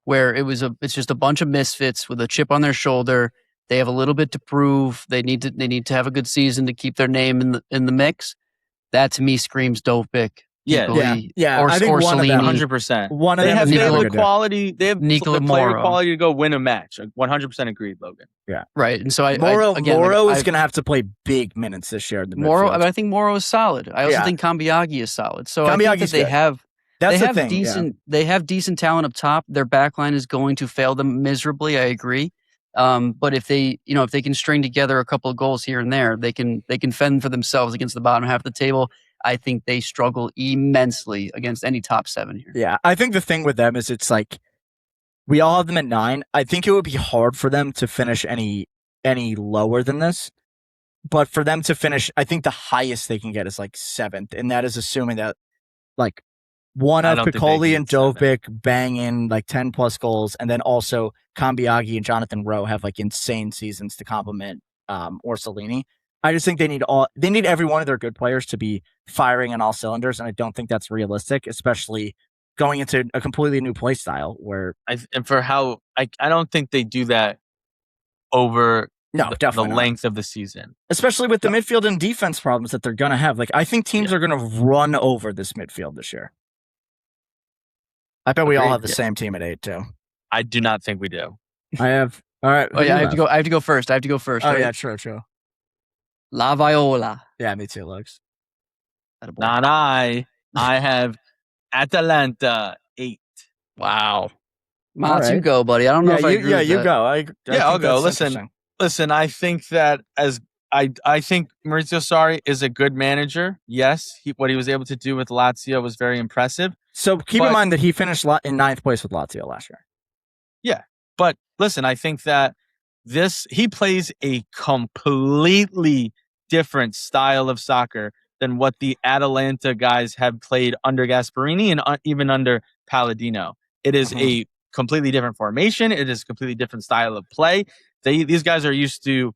where it's just a bunch of misfits with a chip on their shoulder. They have a little bit to prove. They need to have a good season to keep their name in the mix. That to me screams Dovbyk. Yeah. Or I think Orsolini. 100%. One of they have the quality. They have the player quality to go win a match. 100% agreed, Logan. Yeah, right. And so Moro is going to have to play big minutes this year. In the Moro, I think Moro is solid. I also think Cambiaghi is solid. So I think that they have decent talent up top. Their backline is going to fail them miserably. I agree. But if they can string together a couple of goals here and there, they can fend for themselves against the bottom half of the table. I think they struggle immensely against any top 7 here. Yeah, I think the thing with them is it's like we all have them at 9. I think it would be hard for them to finish any lower than this. But for them to finish, I think the highest they can get is like 7th, and that is assuming that like one of Piccoli and Dovbyk bang in like 10 plus goals, and then also Cambiaghi and Jonathan Rowe have like insane seasons to complement Orsolini. I just think they need every one of their good players to be firing on all cylinders, and I don't think that's realistic, especially going into a completely new play style where I don't think they do that over the length of the season, especially with the midfield and defense problems that they're going to have. Like, I think teams are going to run over this midfield this year. I bet we all have the same team at 8 too. I do not think we do. I have. All right. Oh yeah, I have to go first. Oh right? Yeah, true. La Viola. Yeah, me too, Lugs. Not I. I have Atalanta 8. Wow. Motts, right. you go, buddy. I don't know if I agree with you that. go. I I'll go. that's Listen. I think that I think Maurizio Sarri is a good manager. Yes, what he was able to do with Lazio was very impressive. So keep in mind that he finished in 9th place with Lazio last year. Yeah, but listen, I think that he plays a completely different style of soccer than what the Atalanta guys have played under Gasperini and even under Palladino. It is a completely different formation. It is a completely different style of play. These guys are used to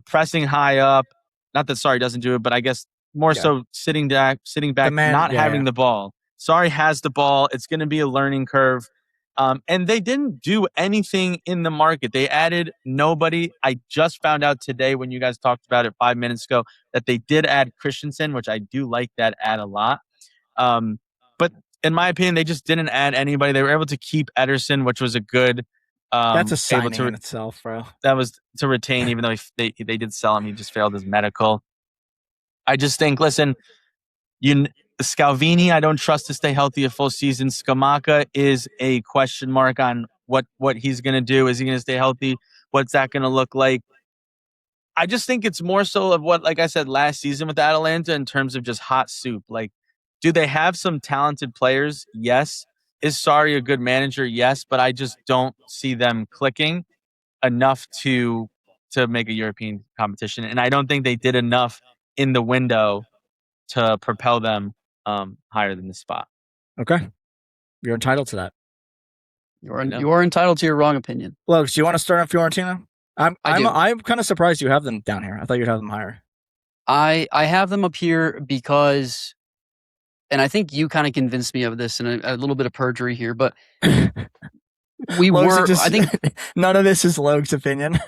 pressing high up. Not that Sarri doesn't do it, but I guess more so sitting back, having the ball. Sarri has the ball. It's going to be a learning curve. And they didn't do anything in the market. They added nobody. I just found out today when you guys talked about it 5 minutes ago that they did add Christensen, which I do like that add a lot. But in my opinion, they just didn't add anybody. They were able to keep Ederson, which was a good. That's a signing in itself, bro. That was to retain, even though they did sell him. He just failed his medical. I just think, listen, Scalvini, I don't trust to stay healthy a full season. Scamacca is a question mark on what he's going to do. Is he going to stay healthy? What's that going to look like? I just think it's more so of what, like I said, last season with Atalanta in terms of just hot soup. Like, do they have some talented players? Yes. Is Sarri a good manager? Yes. But I just don't see them clicking enough to make a European competition. And I don't think they did enough in the window to propel them higher than the spot. Okay. You're entitled to that. You are entitled to your wrong opinion. Lugs, do you want to start on Fiorentina? I'm kind of surprised you have them down here. I thought you'd have them higher. I have them up here because, and I think you kind of convinced me of this, and a little bit of perjury here, but I think none of this is Logan's opinion.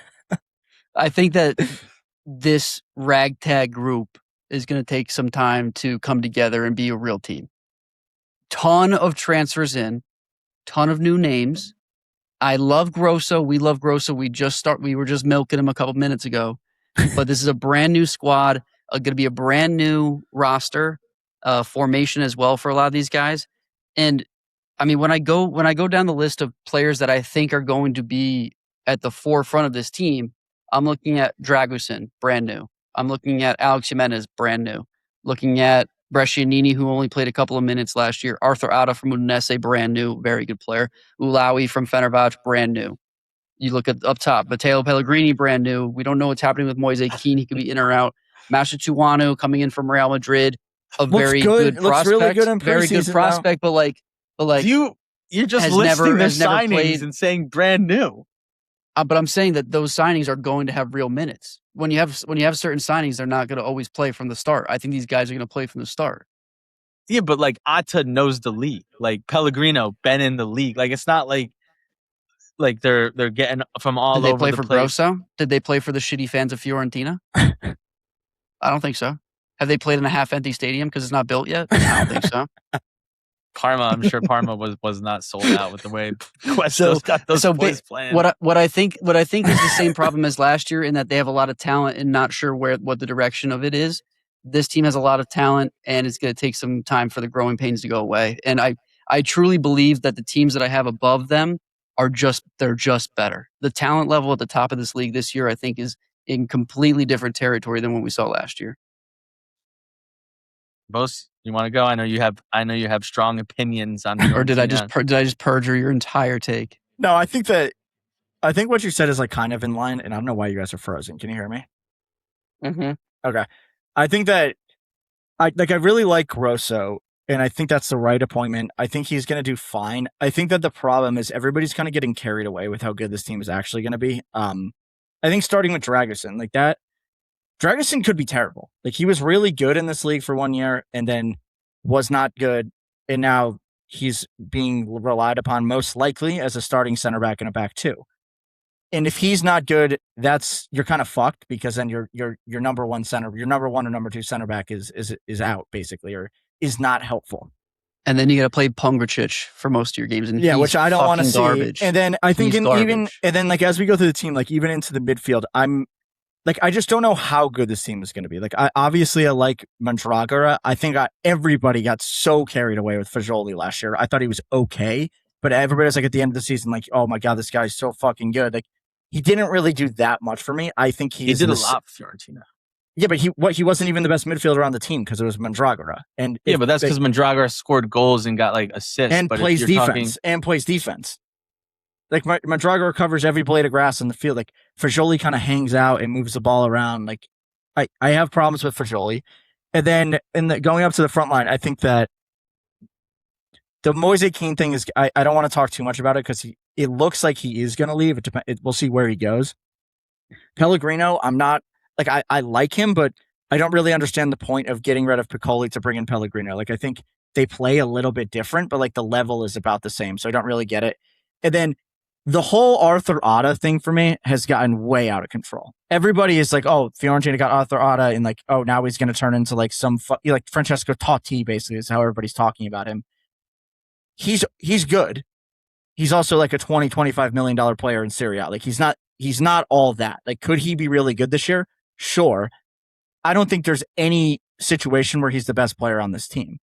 I think that this ragtag group is going to take some time to come together and be a real team. Ton of transfers in, ton of new names. I love Grosso. We love Grosso. We were just milking him a couple minutes ago, but this is a brand new squad. Going to be a brand new roster formation as well for a lot of these guys. And I mean, when I go down the list of players that I think are going to be at the forefront of this team, I'm looking at Dragusin, brand new. I'm looking at Alex Jimenez, brand new. Looking at Brescianini, who only played a couple of minutes last year. Arthur Ada from Udinese, brand new, very good player. Ulawi from Fenerbahce, brand new. You look at up top, Matteo Pellegrini, brand new. We don't know what's happening with Moise Kean. He could be in or out. Masha Tuanu coming in from Real Madrid, very good prospect. Really good in very good prospect, now. but like you're just listing their signings and saying brand new. But I'm saying that those signings are going to have real minutes. When you have certain signings, they're not going to always play from the start. I think these guys are going to play from the start. Yeah, but like Atta knows the league. Like Pellegrino been in the league. Like it's not like they're getting from all over the place. Did they play for Grosso? Did they play for the shitty fans of Fiorentina? I don't think so. Have they played in a half-empty stadium because it's not built yet? I don't think so. Parma, I'm sure Parma was not sold out with the way Questo's got those boys playing. What I think is the same problem as last year in that they have a lot of talent and not sure what the direction of it is. This team has a lot of talent and it's going to take some time for the growing pains to go away. And I truly believe that the teams that I have above them they're just better. The talent level at the top of this league this year, I think, is in completely different territory than what we saw last year. Both, you want to go? I know you have strong opinions on. Or did I just perjure your entire take? No, I think what you said is like kind of in line, and I don't know why you guys are frozen. Can you hear me? Mm-hmm. Okay. I think that I really like Grosso, and I think that's the right appointment. I think he's going to do fine. I think that the problem is everybody's kind of getting carried away with how good this team is actually going to be. I think starting with Dragusin, like that. Dragusin could be terrible. Like he was really good in this league for 1 year and then was not good. And now he's being relied upon most likely as a starting center back and a back two. And if he's not good, you're kind of fucked because then your number one or number two center back is out basically, or is not helpful. And then you got to play Pongracic for most of your games, and which I don't want to see. Garbage. And then I think and then like as we go through the team, like even into the midfield, I'm like, I just don't know how good this team is going to be. Like, I like Mandragora. I think everybody got so carried away with Fagioli last year. I thought he was okay, but everybody was like at the end of the season, like, oh my God, this guy's so fucking good. Like, he didn't really do that much for me. I think he did a lot for Fiorentina. Yeah, but he wasn't even the best midfielder on the team because it was Mandragora. And yeah, but that's because Mandragora scored goals and got like assists and plays defense. Like Mandragora covers every blade of grass in the field. Like Fagioli kind of hangs out and moves the ball around. Like I have problems with Fagioli. And then going up to the front line, I think that the Moise Kean thing is, I don't want to talk too much about it because it looks like he is going to leave. We'll see where he goes. Pellegrino, I'm not, like, I like him, but I don't really understand the point of getting rid of Piccoli to bring in Pellegrino. Like, I think they play a little bit different, but like the level is about the same. So I don't really get it. And then the whole Arthur Atta thing for me has gotten way out of control. Everybody is like, oh, Fiorentina got Arthur Atta, and like, oh, now he's going to turn into like like Francesco Totti, basically, is how everybody's talking about him. He's good. He's also like a $20-25 million player in Serie A. Like, he's not all that. Like, could he be really good this year? Sure. I don't think there's any situation where he's the best player on this team.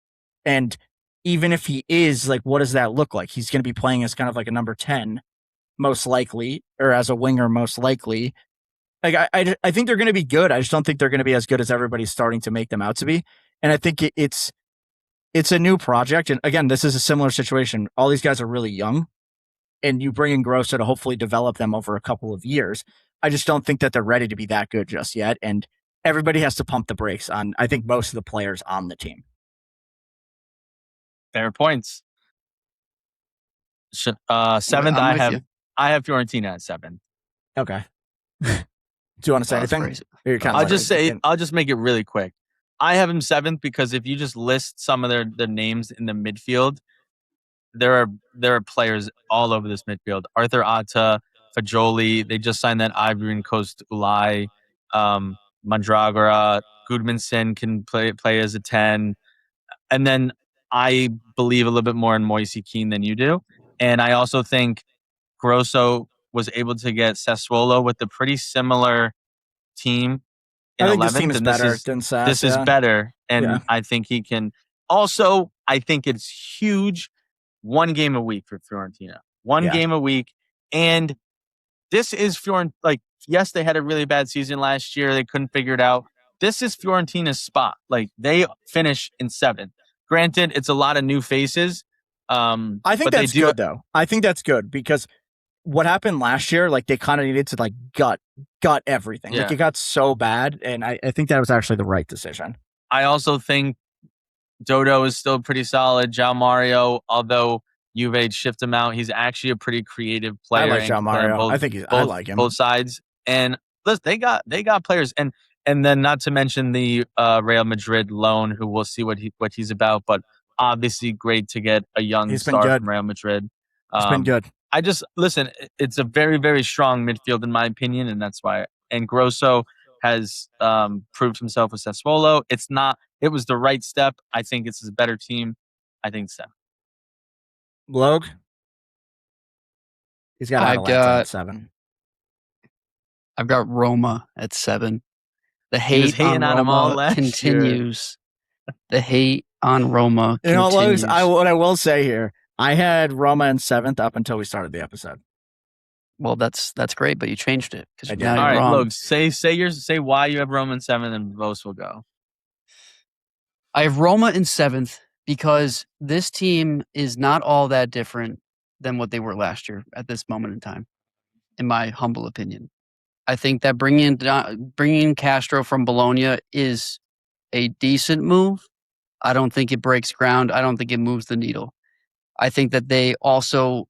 And even if he is, like, what does that look like? He's going to be playing as kind of like a number 10, most likely, or as a winger, most likely. Like, I think they're going to be good. I just don't think they're going to be as good as everybody's starting to make them out to be. And I think it's a new project. And again, this is a similar situation. All these guys are really young, and you bring in Grosso to hopefully develop them over a couple of years. I just don't think that they're ready to be that good just yet. And everybody has to pump the brakes on, I think, most of the players on the team. Fair points. Seventh, I have Fiorentina at 7. Okay. Do you want to say anything? I'll just make it really quick. I have him 7th because if you just list some of their names in the midfield, there are players all over this midfield. Arthur Atta, Fagioli, they just signed that Ivory Coast Ulai, Mandragora, Gudmundsson can play as a 10. And then I believe a little bit more in Moise Kean than you do. And I also think Grosso was able to get Sassuolo with a pretty similar team in 11th. This team is better than Sass. This is better. And I think he can. Also, I think it's huge. 1 game a week for Fiorentina. One game a week. And this is Fiorentina. Like, yes, they had a really bad season last year. They couldn't figure it out. This is Fiorentina's spot. Like, they finish in 7th. Granted, it's a lot of new faces. I think that's good, though. I think that's good because what happened last year, like, they kind of needed to like gut everything. Like, it got so bad, and I think that was actually the right decision. I also think Dodo is still pretty solid. João Mario, although Juve shift him out, he's actually a pretty creative player. I like João Mario. I like him. Both sides. And listen, they got players, and then not to mention the Real Madrid loan, who we'll see what he's about. But obviously, great to get a young star from Real Madrid. It's been good. I just listen. It's a very, very strong midfield in my opinion, and that's why. And Grosso has proved himself with Sassuolo. It was the right step. I think it's a better team. I think so. Logue? He's got Atalanta at 7. I've got Roma at 7. The hate on Roma continues. The hate on Roma continues. What I will say here, I had Roma in 7th up until we started the episode. Well, that's great, but you changed it. All right, Logue, say why you have Roma in 7th, and Vos will go. I have Roma in 7th because this team is not all that different than what they were last year at this moment in time, in my humble opinion. I think that bringing in Castro from Bologna is a decent move. I don't think it breaks ground. I don't think it moves the needle. I think that they also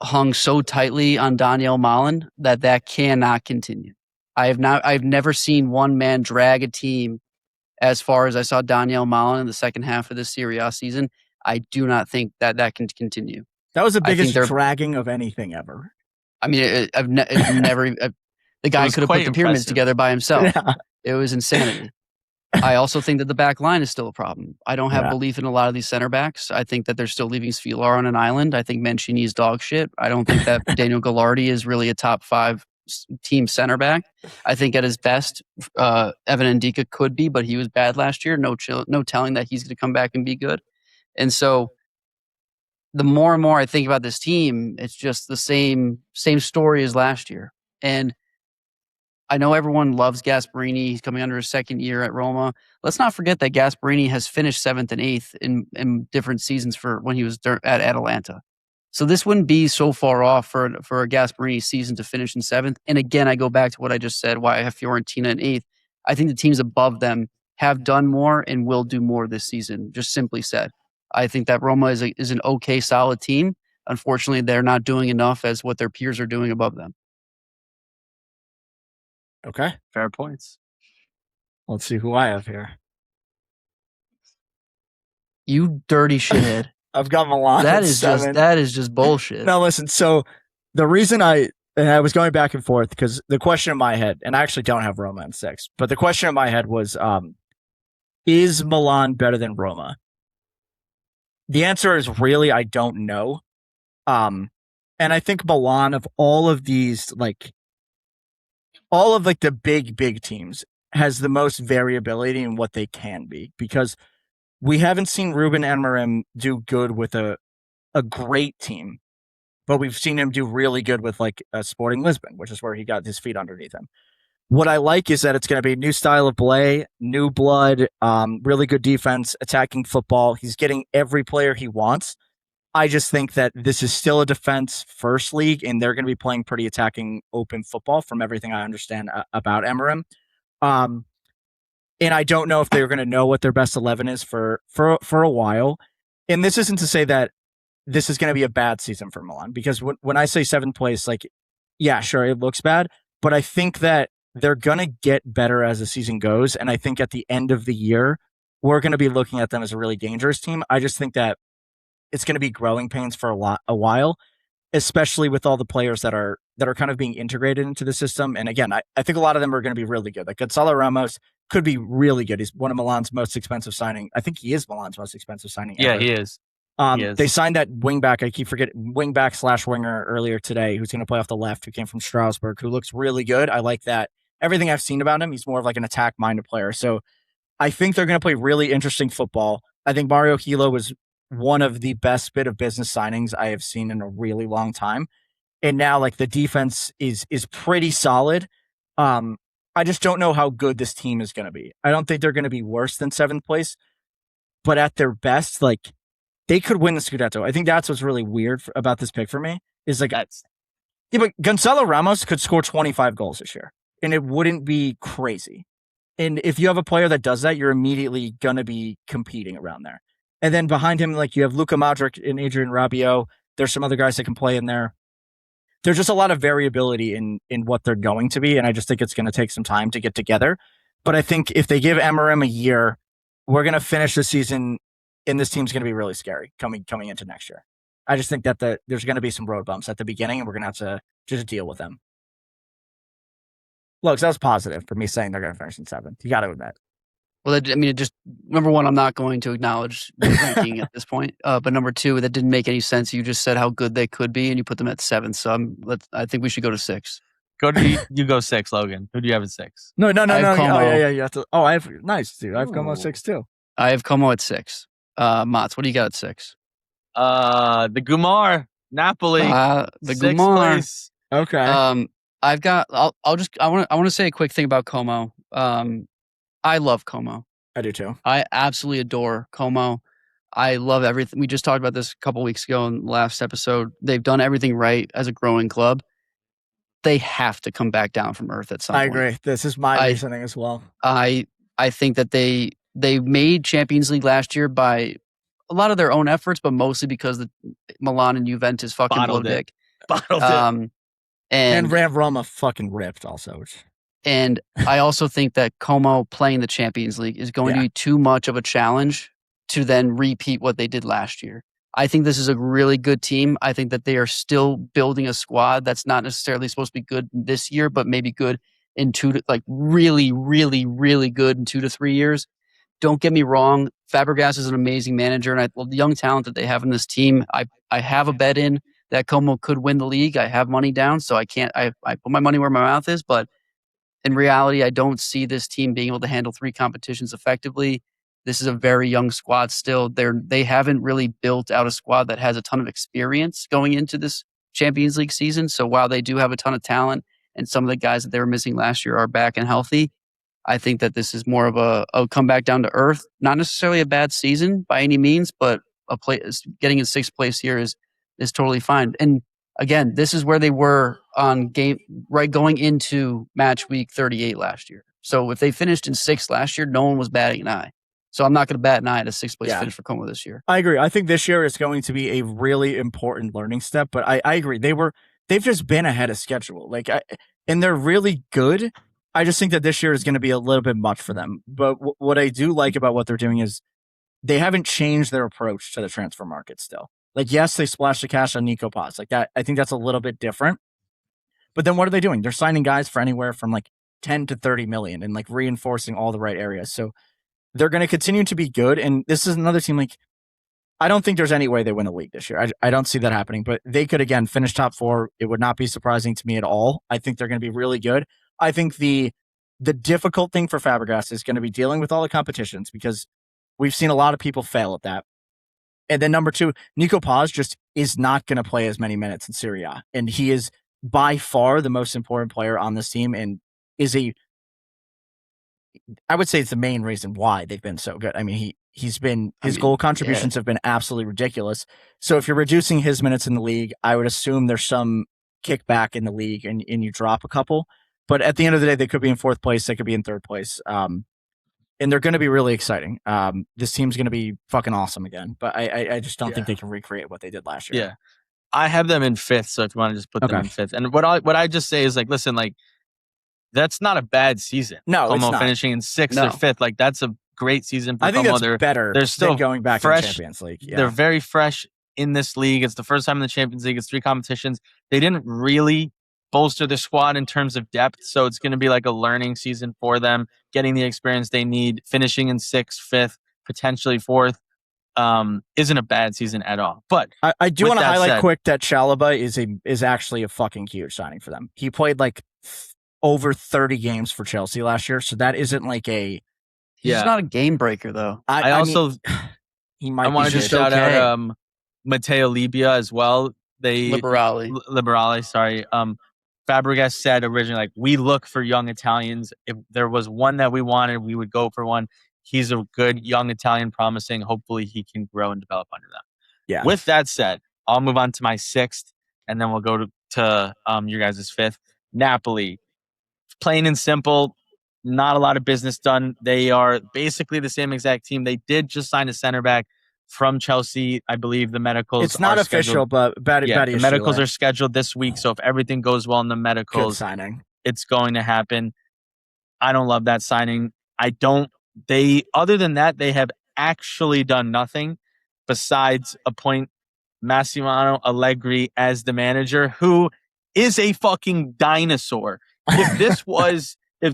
hung so tightly on Daniel Malin that cannot continue. I've never seen one man drag a team as far as I saw Daniel Malin in the second half of the Serie A season. I do not think that can continue. That was the biggest dragging of anything ever. I mean, the guy could have put the pyramids together by himself. Yeah. It was insanity. I also think that the back line is still a problem. I don't have belief in a lot of these center backs. I think that they're still leaving Svilar on an island. I think Mancini is dog shit. I don't think that Daniel Gallardi is really a top 5 team center back. I think at his best, Evan Ndika could be, but he was bad last year. No telling that he's going to come back and be good. And so the more and more I think about this team, it's just the same story as last year. And I know everyone loves Gasperini. He's coming under his second year at Roma. Let's not forget that Gasperini has finished 7th and 8th in different seasons for when he was at Atalanta. So this wouldn't be so far off for a Gasperini season to finish in 7th. And again, I go back to what I just said, why I have Fiorentina in 8th. I think the teams above them have done more and will do more this season, just simply said. I think that Roma is an okay, solid team. Unfortunately, they're not doing enough as what their peers are doing above them. Okay. Fair points. Let's see who I have here. You dirty shithead. I've got Milan. That is just bullshit. No, listen. So the reason I was going back and forth because the question in my head, and I actually don't have Roma in 6, but the question in my head was, is Milan better than Roma? The answer is really, I don't know. And I think Milan, of all of these, the big teams, has the most variability in what they can be, because we haven't seen Ruben Amorim do good with a great team, but we've seen him do really good with a Sporting Lisbon, which is where he got his feet underneath him. What I like is that it's going to be a new style of play, new blood, really good defense, attacking football. He's getting every player he wants. I just think that this is still a defense first league, and they're going to be playing pretty attacking, open football from everything I understand about Amorim. And I don't know if they're going to know what their best 11 is for a while. And this isn't to say that this is going to be a bad season for Milan, because when I say 7th place, yeah, sure, it looks bad, but I think that they're going to get better as the season goes. And I think at the end of the year, we're going to be looking at them as a really dangerous team. I just think that it's going to be growing pains for a while, especially with all the players that are kind of being integrated into the system. And again, I think a lot of them are going to be really good. Like Gonzalo Ramos could be really good. He's one of Milan's most expensive signing. I think he is Milan's most expensive signing ever. Yeah, he is. They signed that wingback. I keep forgetting wingback/winger earlier today, who's going to play off the left, who came from Strasbourg, who looks really good. I like that. Everything I've seen about him, he's more of an attack-minded player. So I think they're going to play really interesting football. I think Mario Hilo was one of the best bit of business signings I have seen in a really long time. And now the defense is pretty solid. I just don't know how good this team is going to be. I don't think they're going to be worse than 7th place, but at their best, they could win the scudetto. I think that's what's really weird about this pick for me is but Gonzalo Ramos could score 25 goals this year, and it wouldn't be crazy. And if you have a player that does that, you're immediately going to be competing around there. And then behind him, you have Luka Modric and Adrian Rabiot. There's some other guys that can play in there. There's just a lot of variability in what they're going to be, and I just think it's going to take some time to get together. But I think if they give Amorim a year, we're going to finish the season, and this team's going to be really scary coming into next year. I just think that there's going to be some road bumps at the beginning, and we're going to have to just deal with them. Look, that was positive for me saying they're going to finish in 7th. You got to admit. Well, number one, I'm not going to acknowledge the ranking at this point. But number two, that didn't make any sense. You just said how good they could be, and you put them at 7th. So I think we should go to 6. You go 6, Logan. Who do you have at 6? No. Oh, yeah. You have to. Oh, I have nice, dude. I have Como 6 too. I have Como at 6. Motts, what do you got at 6? The Gumar Napoli. The 6th Gumar. place. Okay. I've got. I want to say a quick thing about Como. I love Como. I do too. I absolutely adore Como. I love everything. We just talked about this a couple weeks ago in the last episode. They've done everything right as a growing club. They have to come back down from earth at some point. I agree. This is my reasoning as well. I think that they made Champions League last year by a lot of their own efforts, but mostly because the Milan and Juventus fucking Bottled blew dick. Bottled it. And Roma fucking ripped also. And I also think that Como playing the Champions League is going to be too much of a challenge to then repeat what they did last year. I think this is a really good team. I think that they are still building a squad that's not necessarily supposed to be good this year, but maybe good in really, really, really good in 2 to 3 years. Don't get me wrong. Fabregas is an amazing manager, and the young talent that they have in this team, I have a bet in that Como could win the league. I have money down, so I can't. I put my money where my mouth is, but in reality, I don't see this team being able to handle 3 competitions effectively. This is a very young squad still. They haven't really built out a squad that has a ton of experience going into this Champions League season. So while they do have a ton of talent and some of the guys that they were missing last year are back and healthy, I think that this is more of a comeback down to earth. Not necessarily a bad season by any means, but getting in 6th place here is totally fine. And again, this is where they were going into match week 38 last year. So if they finished in 6th last year, no one was batting an eye. So I'm not going to bat an eye at a 6th place finish for Como this year. I agree. I think this year is going to be a really important learning step. But I agree. They've just been ahead of schedule. And they're really good. I just think that this year is going to be a little bit much for them. But what I do like about what they're doing is they haven't changed their approach to the transfer market still. Yes, they splashed the cash on Nico Paz. That, I think that's a little bit different. But then what are they doing? They're signing guys for anywhere from 10 to 30 million and reinforcing all the right areas. So they're going to continue to be good. And this is another team, I don't think there's any way they win the league this year. I don't see that happening, but they could, again, finish top 4. It would not be surprising to me at all. I think they're going to be really good. I think the difficult thing for Fabregas is going to be dealing with all the competitions because we've seen a lot of people fail at that. And then number 2, Nico Paz just is not going to play as many minutes in Serie A. And he is by far the most important player on this team and is I would say it's the main reason why they've been so good. I mean, his goal contributions have been absolutely ridiculous. So if you're reducing his minutes in the league, I would assume there's some kickback in the league and you drop a couple. But at the end of the day, they could be in 4th place. They could be in 3rd place. And they're going to be really exciting. This team's going to be fucking awesome again. But I just don't think they can recreate what they did last year. Yeah. I have them in 5th, so if you want to just put them in 5th. And what I just say is listen, that's not a bad season. No, Como it's not. finishing in 6th or 5th, that's a great season for I think Como. that's better. They're still going back fresh, in the Champions League. Yeah. They're very fresh in this league. It's the first time in the Champions League. It's 3 competitions. They didn't really bolster the squad in terms of depth, so it's going to be a learning season for them, getting the experience they need. Finishing in 6th, 5th, potentially 4th isn't a bad season at all. But I do want to highlight quick that Chalobah is actually a fucking huge signing for them. He played over 30 games for Chelsea last year, so that isn't He's not a game breaker though. I also he might. I want to just shout out Matteo Libia as well. Liberale. Sorry. Fabregas said originally, we look for young Italians. If there was one that we wanted, we would go for one. He's a good young Italian, promising. Hopefully, he can grow and develop under them. Yeah. With that said, I'll move on to my 6th, and then we'll go to your guys' 5th. Napoli, plain and simple. Not a lot of business done. They are basically the same exact team. They did just sign a center back from Chelsea. I believe the medicals. It's not official, but the medicals are scheduled this week. So if everything goes well in the medicals, good signing. It's going to happen. I don't love that signing. Other than that, they have actually done nothing besides appoint Massimo Allegri as the manager, who is a fucking dinosaur. If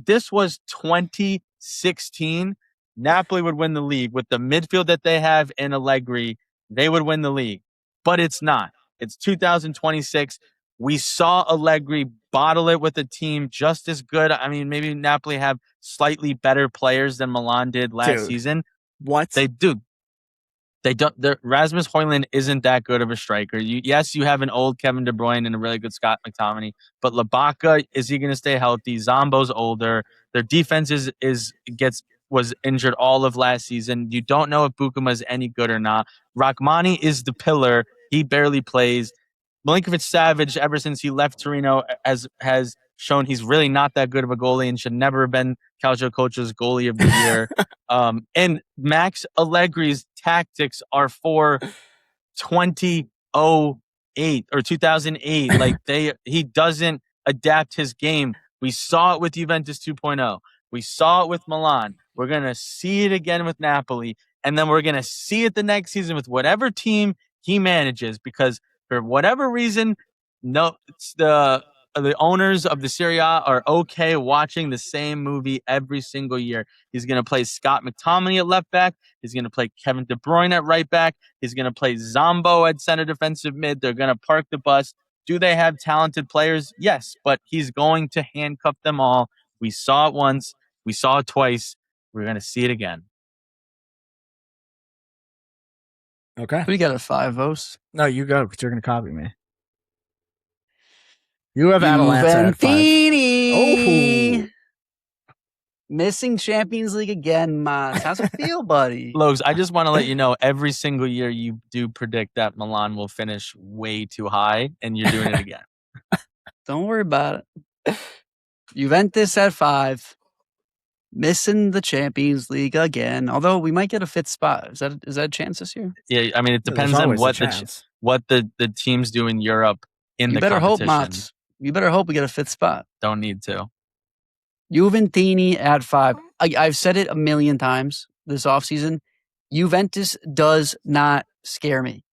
this was 2016, Napoli would win the league. With the midfield that they have in Allegri, they would win the league. But it's not. It's 2026. We saw Allegri bottle it with a team just as good. I mean, maybe Napoli have slightly better players than Milan did last season. What? They do. They don't. Rasmus Højlund isn't that good of a striker. Yes, you have an old Kevin De Bruyne and a really good Scott McTominay, but Labaka, is he going to stay healthy? Zombo's older. Their defense was injured all of last season. You don't know if Bukuma is any good or not. Rachmani is the pillar. He barely plays. Milinkovic-Savic, ever since he left Torino, has shown he's really not that good of a goalie and should never have been Calciococha's goalie of the year. And Max Allegri's tactics are for 2008 or 2008. He doesn't adapt his game. We saw it with Juventus 2.0. We saw it with Milan. We're going to see it again with Napoli. And then we're going to see it the next season with whatever team he manages, because for whatever reason, the the owners of the Serie A are okay watching the same movie every single year. He's going to play Scott McTominay at left back. He's going to play Kevin De Bruyne at right back. He's going to play Zombo at center defensive mid. They're going to park the bus. Do they have talented players? Yes, but he's going to handcuff them all. We saw it once. We saw it twice. We're going to see it again. Okay. We got a 5 votes. No, you go because you're going to copy me. You have Atalanta at 5. Oh. Missing Champions League again, Motts. How's it feel, buddy? Logs, I just want to let you know, every single year you do predict that Milan will finish way too high, and you're doing it again. Don't worry about it. Juventus at 5. Missing the Champions League again. Although we might get a 5th spot. Is that a chance this year? Yeah, I mean, it depends on what the teams do in Europe in the competition. You better hope, Motts. You better hope we get a 5th spot. Don't need to. Juventini at 5. I've said it a million times this offseason. Juventus does not scare me.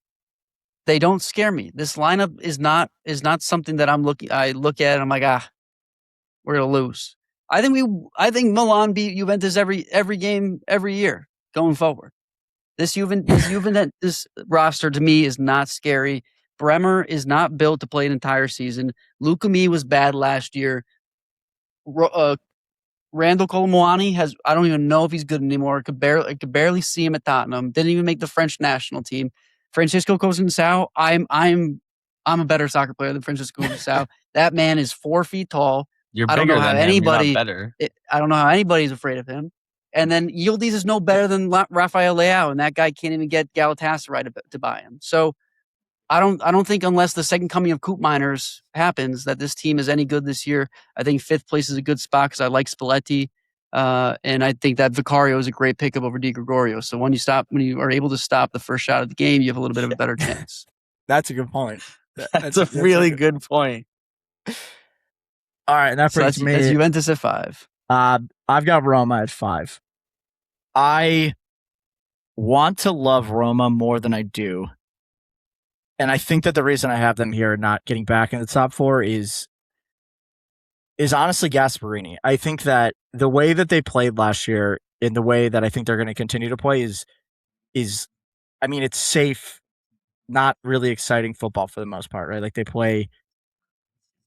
They don't scare me. This lineup is not something that I look at and I'm like, we're gonna lose. I think Milan beat Juventus every game every year going forward. This Juventus roster to me is not scary. Bremer is not built to play an entire season. Lukumi was bad last year. Randall Colomwani I don't even know if he's good anymore. I could barely see him at Tottenham. Didn't even make the French national team. Francisco Conceição, I'm a better soccer player than Francisco Conceição. That man is 4 feet tall. You're bigger than him. You're not better. I don't know how anybody's afraid of him. And then Yildiz is no better than Rafael Leao, and that guy can't even get Galatasaray to buy him. So I don't think unless the second coming of Coop Miners happens that this team is any good this year. I think 5th place is a good spot because I like Spalletti, and I think that Vicario is a great pickup over Di Gregorio. So when you are able to stop the first shot of the game, you have a little bit of a better chance. That's a good point. That's a really good point. All right, and that brings me. That's Juventus at 5. I've got Roma at 5. I want to love Roma more than I do. And I think that the reason I have them here not getting back in the top 4 is honestly Gasperini. I think that the way that they played last year and the way that I think they're going to continue to play is I mean, it's safe, not really exciting football for the most part, right? Like they play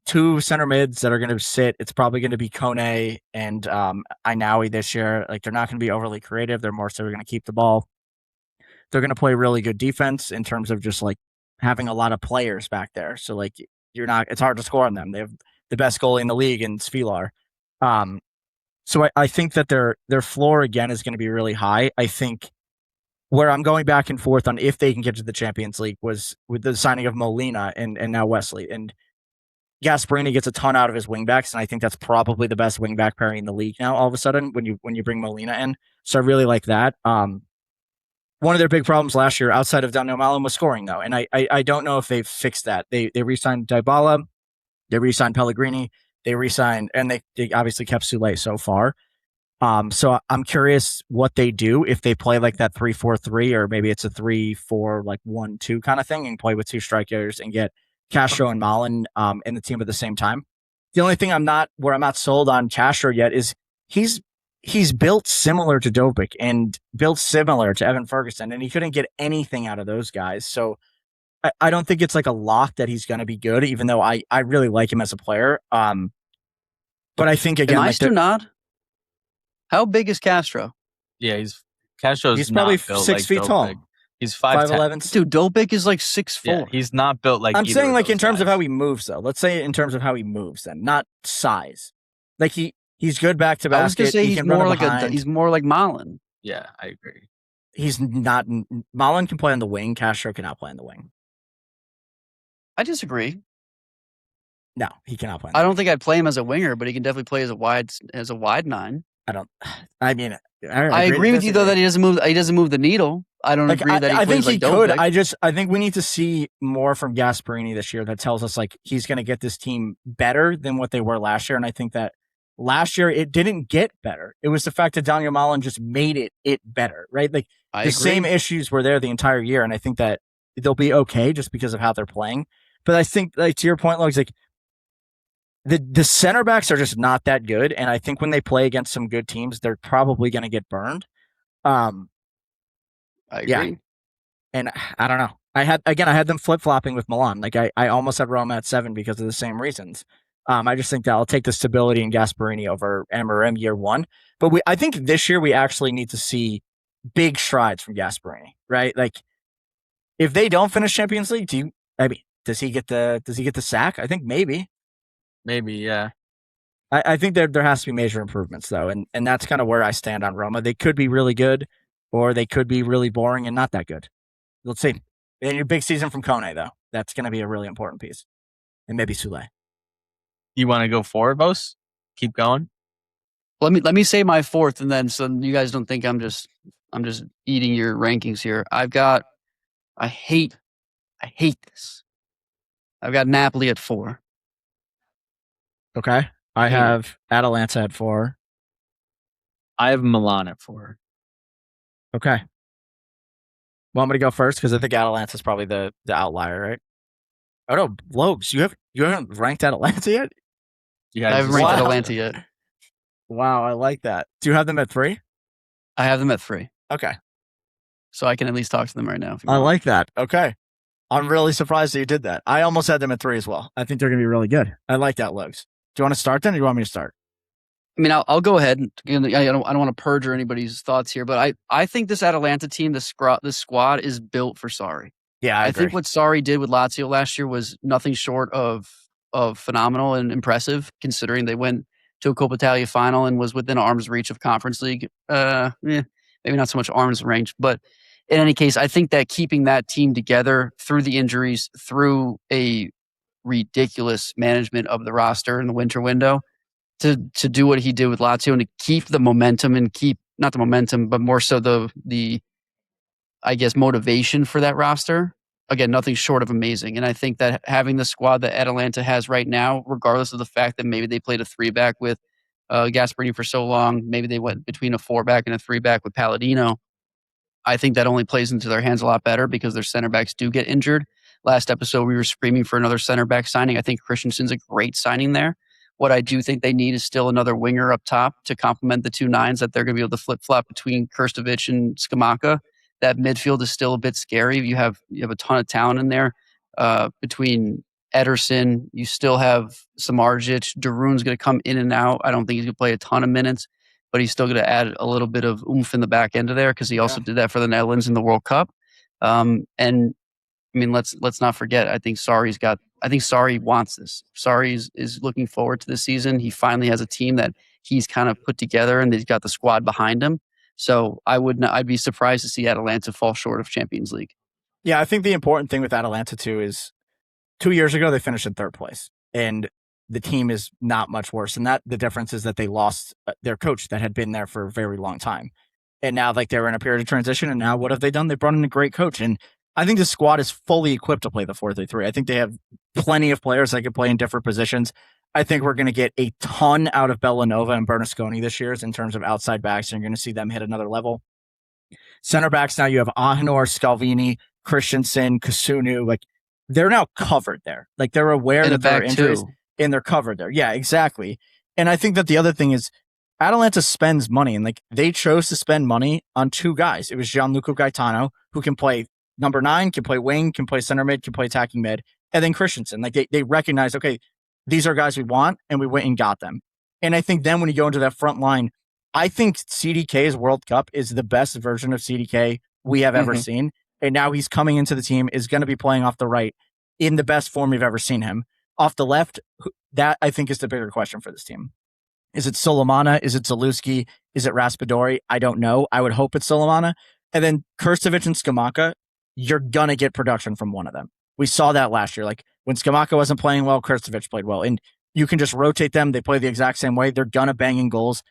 2 center mids that are going to sit. It's probably going to be Kone and Ainaoui this year. Like they're not going to be overly creative. They're more so going to keep the ball. They're going to play really good defense in terms of just like having a lot of players back there. So like it's hard to score on them. They have the best goalie in the league in Svilar. So I think that their floor again is going to be really high. I think where I'm going back and forth on if they can get to the Champions League was with the signing of Molina and now Wesley. And Gasperini gets a ton out of his wingbacks, and I think that's probably the best wingback pairing in the league now. All of a sudden, when you bring Molina in, so I really like that. One of their big problems last year, outside of Daniel Malin, was scoring though, and I don't know if they've fixed that. They re-signed Dybala, they re-signed Pellegrini, they re-signed, and they obviously kept Soulé so far. So I'm curious what they do if they play like that 3-4-3, or maybe it's a 3-4 like 1-2 kind of thing, and play with 2 strikers and get Castro and Malin in the team at the same time. The only thing I'm not sold on Castro yet is he's built similar to Dopic and built similar to Evan Ferguson, and he couldn't get anything out of those guys. So I don't think it's like a lock that he's going to be good, even though I really like him as a player. But I think again, nice to nod. How big is Castro? Yeah, Castro's he's probably not built 6 feet tall. He's 5'11". Dude, Dopic is like 6'4". Yeah, he's not built like. I'm saying like in terms guys. of how he moves, though. Let's say in terms of how he moves, then not size. Like he's good back to basket. I was gonna say he's more like Malin. Yeah, I agree. He's not. Malin can play on the wing. Castro cannot play on the wing. I disagree. No, he cannot play. I don't think I'd play him as a winger, but he can definitely play as a wide 9. I mean, I agree with you though that he doesn't move. He doesn't move the needle. I don't agree that he plays like Dopic. I think he could. I think we need to see more from Gasperini this year that tells us like he's going to get this team better than what they were last year. And I think that last year it didn't get better. It was the fact that Daniel Malin just made it better, right? Like the same issues were there the entire year, and I think that they'll be okay just because of how they're playing. But I think, like to your point, Logs, like the center backs are just not that good, and I think when they play against some good teams, they're probably going to get burned. I agree. Yeah. And I don't know. I had them flip-flopping with Milan. Like I almost had Roma at 7 because of the same reasons. I just think that I'll take the stability in Gasperini over Amorim year 1. But I think this year we actually need to see big strides from Gasperini, right? Like if they don't finish Champions League, does he get the sack? I think maybe. Maybe, yeah. I think there has to be major improvements though, and that's kind of where I stand on Roma. They could be really good, or they could be really boring and not that good. Let's see. And your big season from Kone, though. That's going to be a really important piece. And maybe Sule. You want to go forward, Bose? Keep going? Let me say my fourth, and then so you guys don't think I'm just eating your rankings here. I hate this. I've got Napoli at 4. Okay. I have Atalanta at 4. I have Milan at 4. Okay. Want me to go first? Because I think Atalanta's probably the outlier, right? Oh no, Lobes, you haven't ranked Atalanta yet? I haven't ranked Atalanta yet. Wow, I like that. Do you have them at 3? I have them at 3. Okay. So I can at least talk to them right now. If you I want. like that. Okay. I'm really surprised that you did that. I almost had them at 3 as well. I think they're going to be really good. I like that, Lobes. Do you want to start then, or do you want me to start? I mean, I'll go ahead. I don't want to perjure anybody's thoughts here, but I think this Atalanta team, this squad is built for Sarri. Yeah, I agree. think what Sarri did with Lazio last year was nothing short of phenomenal and impressive, considering they went to a Coppa Italia final and was within arm's reach of Conference League. Maybe not so much arm's reach, but in any case, I think that keeping that team together through the injuries, through a ridiculous management of the roster in the winter window, to do what he did with Lazio and to keep the momentum and keep not the momentum, but more so the I guess motivation for that roster. Again, nothing short of amazing. And I think that having the squad that Atalanta has right now, regardless of the fact that maybe they played a 3-back with Gasperini for so long, maybe they went between a 4-back and a 3-back with Palladino, I think that only plays into their hands a lot better because their center backs do get injured. Last episode, we were screaming for another center back signing. I think Christensen's a great signing there. What I do think they need is still another winger up top to complement the 2 9s that they're going to be able to flip-flop between Krstovic and Scamacca. That midfield is still a bit scary. You have a ton of talent in there. Between Ederson, you still have Samardzic. Darun's going to come in and out. I don't think he's going to play a ton of minutes, but he's still going to add a little bit of oomph in the back end of there because he also did that for the Netherlands in the World Cup. And I mean, let's not forget. I think Sarri wants this. Sarri is looking forward to this season. He finally has a team that he's kind of put together, and he's got the squad behind him. So I'd be surprised to see Atalanta fall short of Champions League. Yeah, I think the important thing with Atalanta too is 2 years ago they finished in 3rd place, and the team is not much worse. And that the difference is that they lost their coach that had been there for a very long time, and now like they were in a period of transition. And now what have they done? They brought in a great coach, and I think the squad is fully equipped to play the 4-3-3. I think they have plenty of players that can play in different positions. I think we're going to get a ton out of Bellanova and Bernasconi this year in terms of outside backs, and you're going to see them hit another level. Center backs now, you have Ahinor, Scalvini, Christensen, Kasunu. Like, they're now covered there. Like, they're aware that there are injuries, and they're covered there. Yeah, exactly. And I think that the other thing is Atalanta spends money, and like they chose to spend money on 2 guys. It was Gianluca Gaetano, who can play number 9, can play wing, can play center mid, can play attacking mid, and then Christensen. Like they recognize, okay, these are guys we want, and we went and got them. And I think then when you go into that front line, I think CDK's World Cup is the best version of CDK we have ever seen. And now he's coming into the team, is going to be playing off the right in the best form we've ever seen him. Off the left, that I think is the bigger question for this team. Is it Solomana? Is it Zalewski? Is it Raspadori? I don't know. I would hope it's Solomana. And then Krstovic and Scamacca, you're going to get production from one of them. We saw that last year. Like when Scamacca wasn't playing well, Krstovic played well. And you can just rotate them. They play the exact same way. They're going to bang in goals.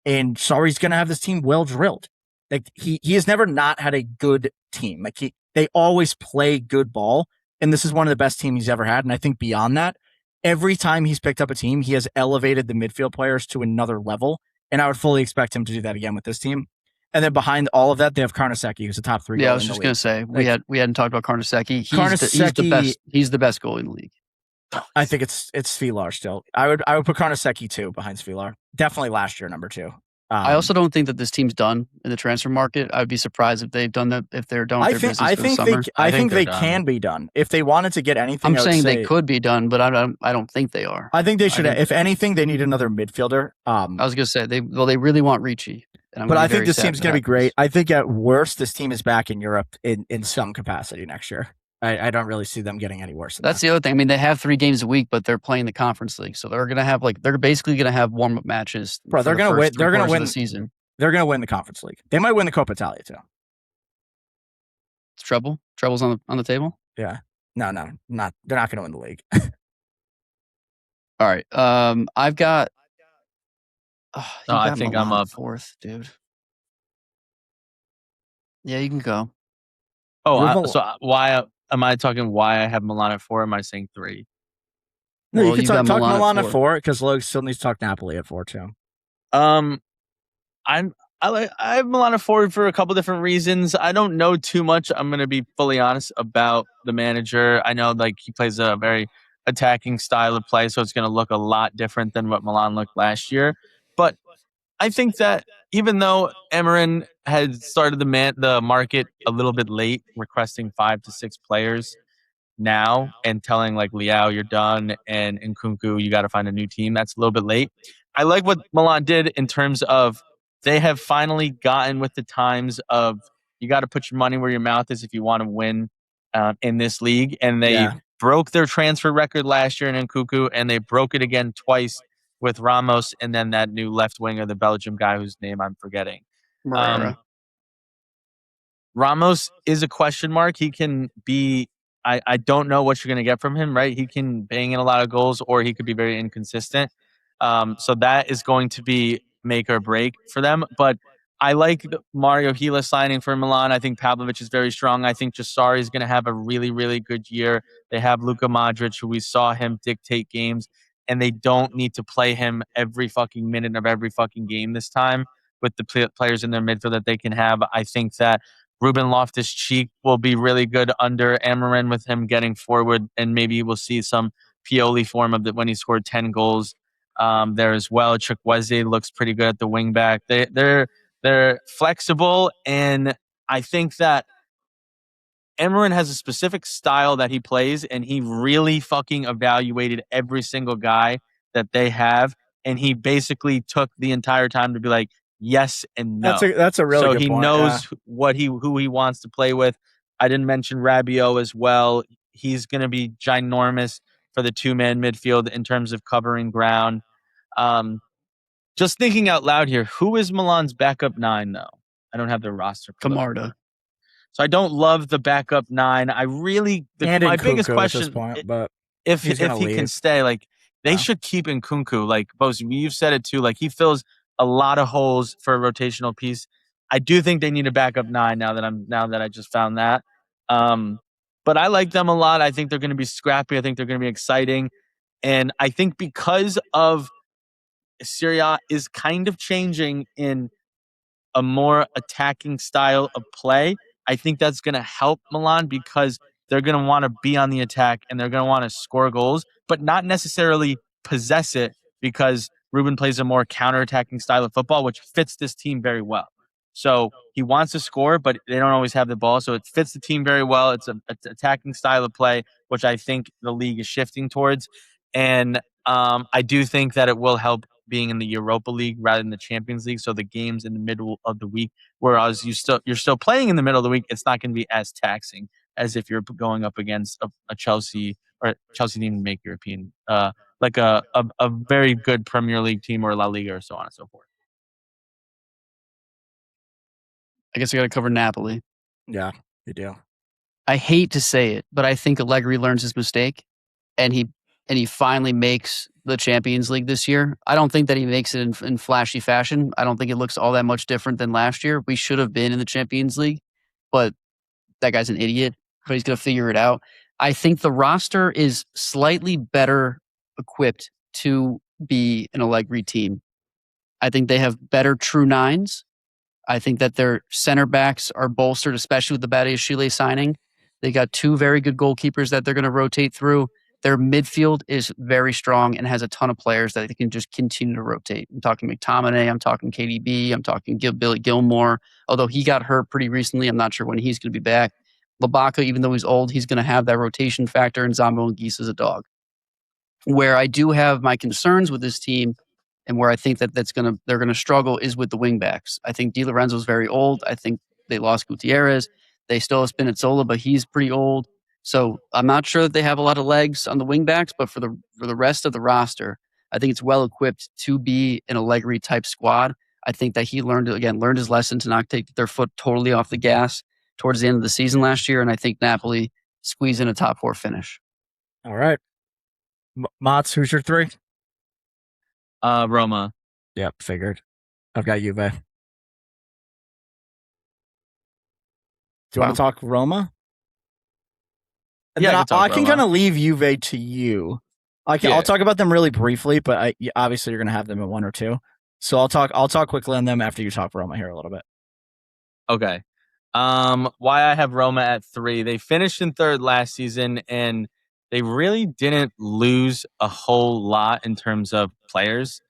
And Sarri's going to have this team well drilled. Like he has never not had a good team. Like they always play good ball. And this is one of the best teams he's ever had. And I think beyond that, every time he's picked up a team, he has elevated the midfield players to another level. And I would fully expect him to do that again with this team. And then behind all of that, they have Carnesecchi, who's a top 3 goalie. Yeah, I was just going to say, we hadn't talked about Carnesecchi. He's the best goalie in the league. I think it's Svilar still. I would put Karnaseki 2 behind Svilar. Definitely last year, number 2. I also don't think that this team's done in the transfer market. I'd be surprised if they've done that, if they're done with their business for the summer. I think they can be done. If they wanted to get anything, I'm saying they could be done, but I don't think they are. I think they should. If anything, they need another midfielder. I was going to say, they really want Ricci. But I think this team's going to be great. I think at worst, this team is back in Europe in some capacity next year. I don't really see them getting any worse. That's the other thing. I mean, they have 3 games a week, but they're playing the Conference League, so they're going to have they're basically going to have warm-up matches. Bro, they're going to win. They're going to win the season. They're going to win the Conference League. They might win the Coppa Italia too. It's trouble. Trouble's on the table. Yeah. No, not. They're not going to win the league. All right. I've got. I think Milan I'm up 4th, dude. Yeah, you can go. So why am I talking? Why I have Milan at 4? Am I saying 3? No, you can talk Milan at 4 because Logan still needs to talk Napoli at 4 too. I have Milan at 4 for a couple different reasons. I don't know too much. I'm going to be fully honest about the manager. I know he plays a very attacking style of play, so it's going to look a lot different than what Milan looked last year. But I think that even though Amorim had started the market a little bit late, requesting 5 to 6 players now and telling Leao you're done and Nkunku you got to find a new team, that's a little bit late. I like what Milan did in terms of they have finally gotten with the times of you got to put your money where your mouth is if you want to win in this league. And they broke their transfer record last year in Nkunku, and they broke it again twice with Ramos and then that new left winger, the Belgium guy whose name I'm forgetting. Ramos is a question mark. He can be, I don't know what you're going to get from him, right? He can bang in a lot of goals or he could be very inconsistent. So that is going to be make or break for them. But I like the Mario Gila signing for Milan. I think Pavlovic is very strong. I think Jasari is going to have a really, really good year. They have Luka Modric, who we saw him dictate games, and they don't need to play him every fucking minute of every fucking game this time with the players in their midfield that they can have. I think that Ruben Loftus-Cheek will be really good under Amorim with him getting forward, and maybe we'll see some Pioli form of when he scored 10 goals there as well. Chukwueze looks pretty good at the wing back. They're flexible, and I think that Amorim has a specific style that he plays, and he really fucking evaluated every single guy that they have, and he basically took the entire time to be like, yes and no. That's a really good point. So he knows who he wants to play with. I didn't mention Rabiot as well. He's going to be ginormous for the 2-man midfield in terms of covering ground. Just thinking out loud here, who is Milan's backup 9, though? I don't have their roster. Camarda. So I don't love the backup 9. I really my biggest question at this point, but if he can stay, they should keep Nkunku. Bose, you've said it too. He fills a lot of holes for a rotational piece. I do think they need a backup 9 now that I just found that. But I like them a lot. I think they're going to be scrappy. I think they're going to be exciting, and I think because of Serie A is kind of changing in a more attacking style of play, I think that's going to help Milan because they're going to want to be on the attack and they're going to want to score goals, but not necessarily possess it because Ruben plays a more counterattacking style of football, which fits this team very well. So he wants to score, but they don't always have the ball. So it fits the team very well. It's an attacking style of play, which I think the league is shifting towards. And I do think that it will help being in the Europa League rather than the Champions League. So the games in the middle of the week, whereas you're still playing in the middle of the week, it's not going to be as taxing as if you're going up against a Chelsea, or Chelsea didn't even make European, like a very good Premier League team or La Liga or so on and so forth. I guess I got to cover Napoli. Yeah, you do. I hate to say it, but I think Allegri learns his mistake, and he finally makes the Champions League this year. I don't think that he makes it in flashy fashion. I don't think it looks all that much different than last year. We should have been in the Champions League, but that guy's an idiot, but he's going to figure it out. I think the roster is slightly better equipped to be an Allegri team. I think they have better true nines. I think that their center backs are bolstered, especially with the Badiashile signing. They got 2 very good goalkeepers that they're going to rotate through. Their midfield is very strong and has a ton of players that they can just continue to rotate. I'm talking McTominay, I'm talking KDB, I'm talking Billy Gilmore. Although he got hurt pretty recently, I'm not sure when he's going to be back. Labaka, even though he's old, he's going to have that rotation factor, and Zambo Anguissa is a dog. Where I do have my concerns with this team and where I think that they're going to struggle is with the wingbacks. I think Di Lorenzo's very old. I think they lost Gutierrez. They still have Spinazzola, but he's pretty old. So I'm not sure that they have a lot of legs on the wingbacks, but for the rest of the roster, I think it's well equipped to be an Allegri type squad. I think that he learned his lesson to not take their foot totally off the gas towards the end of the season last year, and I think Napoli squeeze in a top 4 finish. All right. Motts, who's your 3? Roma. Yep, figured. I've got Juve. Do you want to talk Roma? And yeah, I can kind of leave Juve to you. I'll talk about them really briefly, but obviously you're going to have them at 1 or 2. So I'll talk quickly on them after you talk Roma here a little bit. Okay. Why I have Roma at 3. They finished in 3rd last season, and they really didn't lose a whole lot in terms of players.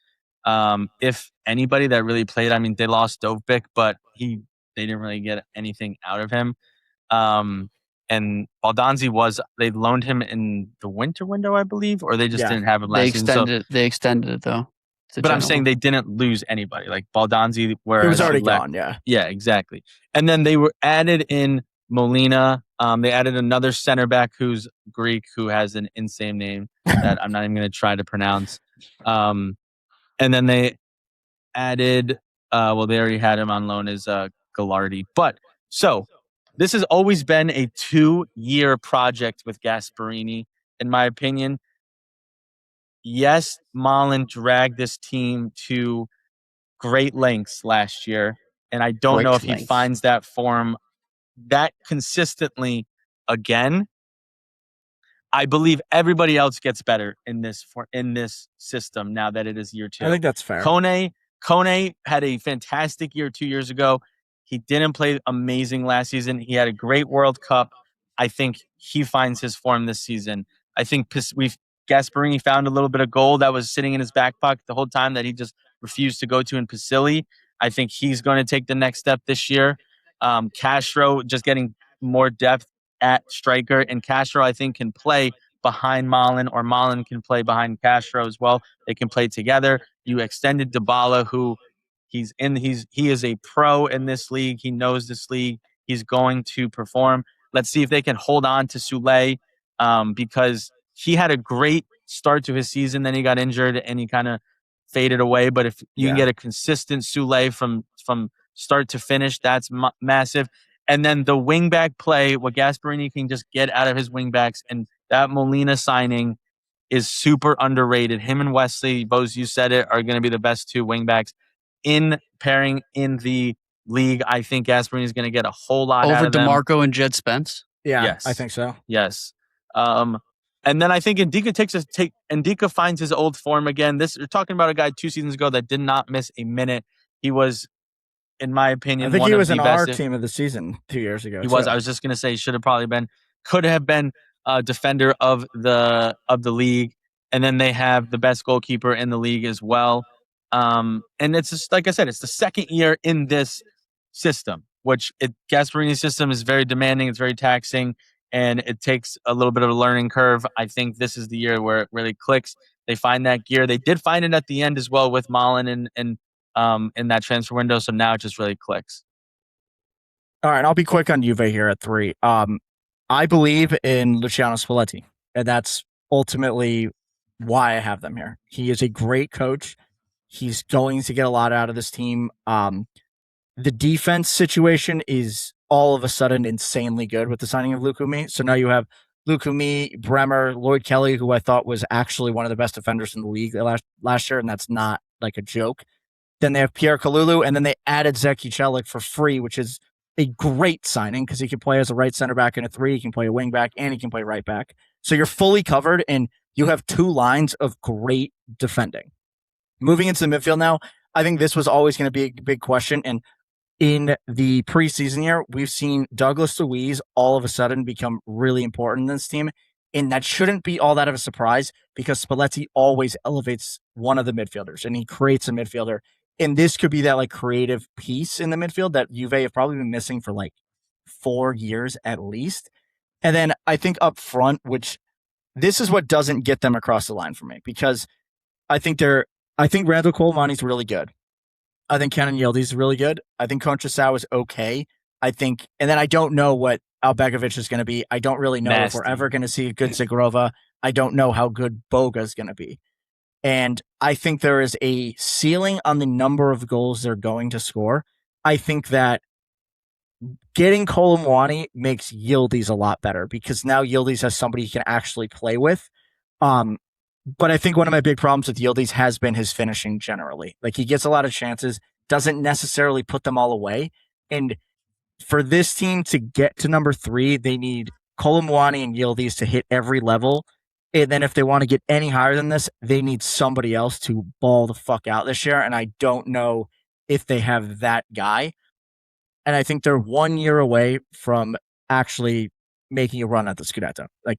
If anybody that really played, I mean, they lost Dovbyk, but they didn't really get anything out of him. And Baldanzi they loaned him in the winter window, I believe, or they just didn't have him last season. They extended it though. But I'm saying they didn't lose anybody. Like Baldanzi, where he was already gone. Yeah. Yeah, exactly. And then they were added in Molina. They added another center back who's Greek, who has an insane name that I'm not even going to try to pronounce. And then they added, they already had him on loan as Gallardi. But so this has always been a 2-year project with Gasperini, in my opinion. Yes, Milan dragged this team to great lengths last year, and I don't know if he finds that form that consistently again. I believe everybody else gets better in this system now that it is year 2. I think that's fair. Kone had a fantastic year 2 years ago. He didn't play amazing last season. He had a great World Cup. I think he finds his form this season. I think Gasperini found a little bit of gold that was sitting in his back pocket the whole time that he just refused to go to in Pasili. I think he's going to take the next step this year. Castro just getting more depth at striker, and Castro I think can play behind Milan, or Milan can play behind Castro as well. They can play together. You extended Dybala, who he is a pro in this league. He knows this league. He's going to perform. Let's see if they can hold on to Soulé, because he had a great start to his season. Then he got injured and he kind of faded away. But if you can get a consistent Soulé from start to finish, that's massive. And then the wingback play, what Gasperini can just get out of his wingbacks, and that Molina signing is super underrated. Him and Wesley, both you said it, are going to be the best 2 wingbacks in pairing in the league. I think Gasperini is going to get a whole lot out of them. Over DeMarco and Jed Spence? Yeah, yes. I think so. Yes. And then I think Ndika finds his old form again. You're talking about a guy 2 seasons ago that did not miss a minute. He was, in my opinion, I think he was in our team of the season 2 years ago. He was. I was just going to say, could have been a defender of the league. And then they have the best goalkeeper in the league as well. And it's just, like I said, it's the 2nd year in this system, which Gasperini's system is very demanding. It's very taxing, and it takes a little bit of a learning curve. I think this is the year where it really clicks. They find that gear. They did find it at the end as well with Milan and in that transfer window. So now it just really clicks. All right, I'll be quick on Juve here at 3. I believe in Luciano Spalletti, and that's ultimately why I have them here. He is a great coach. He's going to get a lot out of this team. The defense situation is all of a sudden insanely good with the signing of Lukumi. So now you have Lukumi, Bremer, Lloyd Kelly, who I thought was actually one of the best defenders in the league last year, and that's not like a joke. Then they have Pierre Kalulu, and then they added Zeki Celik for free, which is a great signing because he can play as a right center back in a 3, he can play a wing back, and he can play right back. So you're fully covered, and you have 2 lines of great defending. Moving into the midfield now, I think this was always going to be a big question, and in the preseason year, we've seen Douglas Luiz all of a sudden become really important in this team, And that shouldn't be all that of a surprise because Spalletti always elevates one of the midfielders and he creates a midfielder. And this could be that like creative piece in the midfield that Juve have probably been missing for like 4 years at least. And then I think up front, which this is what doesn't get them across the line for me because I think Randall Colomani's really good. I think Kenan Yildiz is really good. I think Contrasao is okay. And then I don't know what Albegovic is going to be. I don't really know if we're ever going to see a good Zagrova. I don't know how good Boga is going to be. And I think there is a ceiling on the number of goals they're going to score. I think that getting Colomani makes Yildiz a lot better because now Yildiz has somebody he can actually play with. But I think one of my big problems with Yildiz has been his finishing generally. Like he gets a lot of chances, doesn't necessarily put them all away. And for this team to get to number 3, they need Colomani and Yildiz to hit every level. And then if they want to get any higher than this, they need somebody else to ball the fuck out this year. And I don't know if they have that guy. And I think they're 1 year away from actually making a run at the scudetto. Like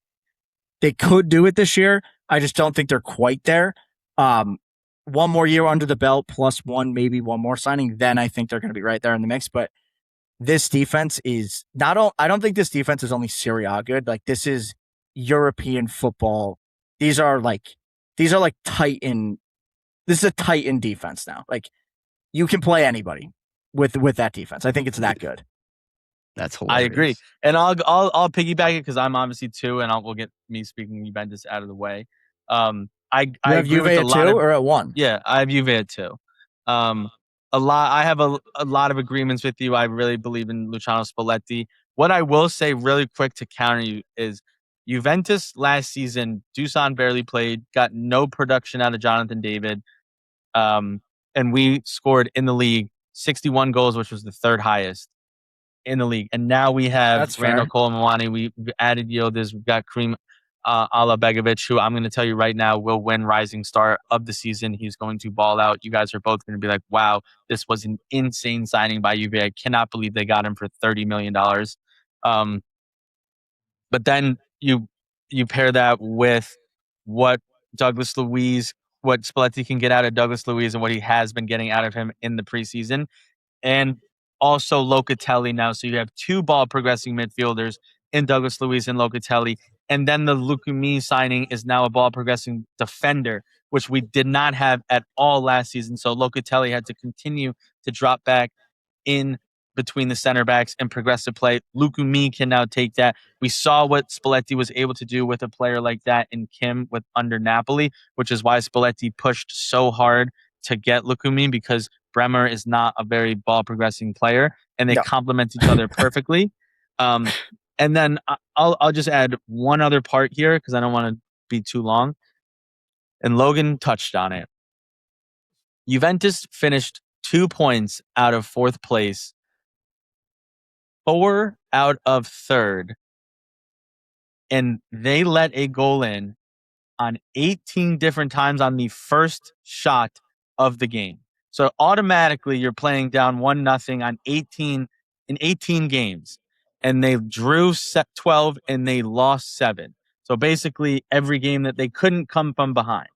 they could do it this year. I just don't think they're quite there. 1 more year under the belt plus maybe one more signing, then I think they're going to be right there in the mix. But this defense is I don't think this defense is only Serie A good. Like this is European football. These are Titan. This is a Titan defense now. Like you can play anybody with that defense. I think it's that good. That's hilarious. I agree. And I'll piggyback it because I'm obviously 2 and we'll get me speaking Juventus out of the way. I have agree Juve with at 2 or at 1? Yeah, I have Juve at 2. I have a lot of agreements with you. I really believe in Luciano Spalletti. What I will say really quick to counter you is Juventus last season, Dusan barely played, got no production out of Jonathan David. And we scored in the league 61 goals, which was the 3rd highest in the league. And now we have Randall Colomani. We've added Yildiz. We've got Karim Alabegovic, who I'm going to tell you right now will win Rising Star of the season. He's going to ball out. You guys are both going to be like, wow, this was an insane signing by Juve. I cannot believe they got him for $30 million. But then you pair that with what Douglas Luiz, what Spalletti can get out of Douglas Luiz and what he has been getting out of him in the preseason. And also Locatelli now. So you have 2 ball progressing midfielders in Douglas Luiz and Locatelli. And then the Lukumi signing is now a ball progressing defender, which we did not have at all last season. So Locatelli had to continue to drop back in between the center backs and progressive play. Lukumi can now take that. We saw what Spalletti was able to do with a player like that in Kim under Napoli, which is why Spalletti pushed so hard to get Lukumi because Bremer is not a very ball progressing player and they complement each other perfectly. And then I'll just add one other part here because I don't want to be too long. And Logan touched on it. Juventus finished 2 points out of 4th place, 4 out of 3rd, and they let a goal in on 18 different times on the first shot of the game. So automatically you're playing down 1-0 on 18 games. And they drew 12 and they lost 7. So basically every game that they couldn't come from behind.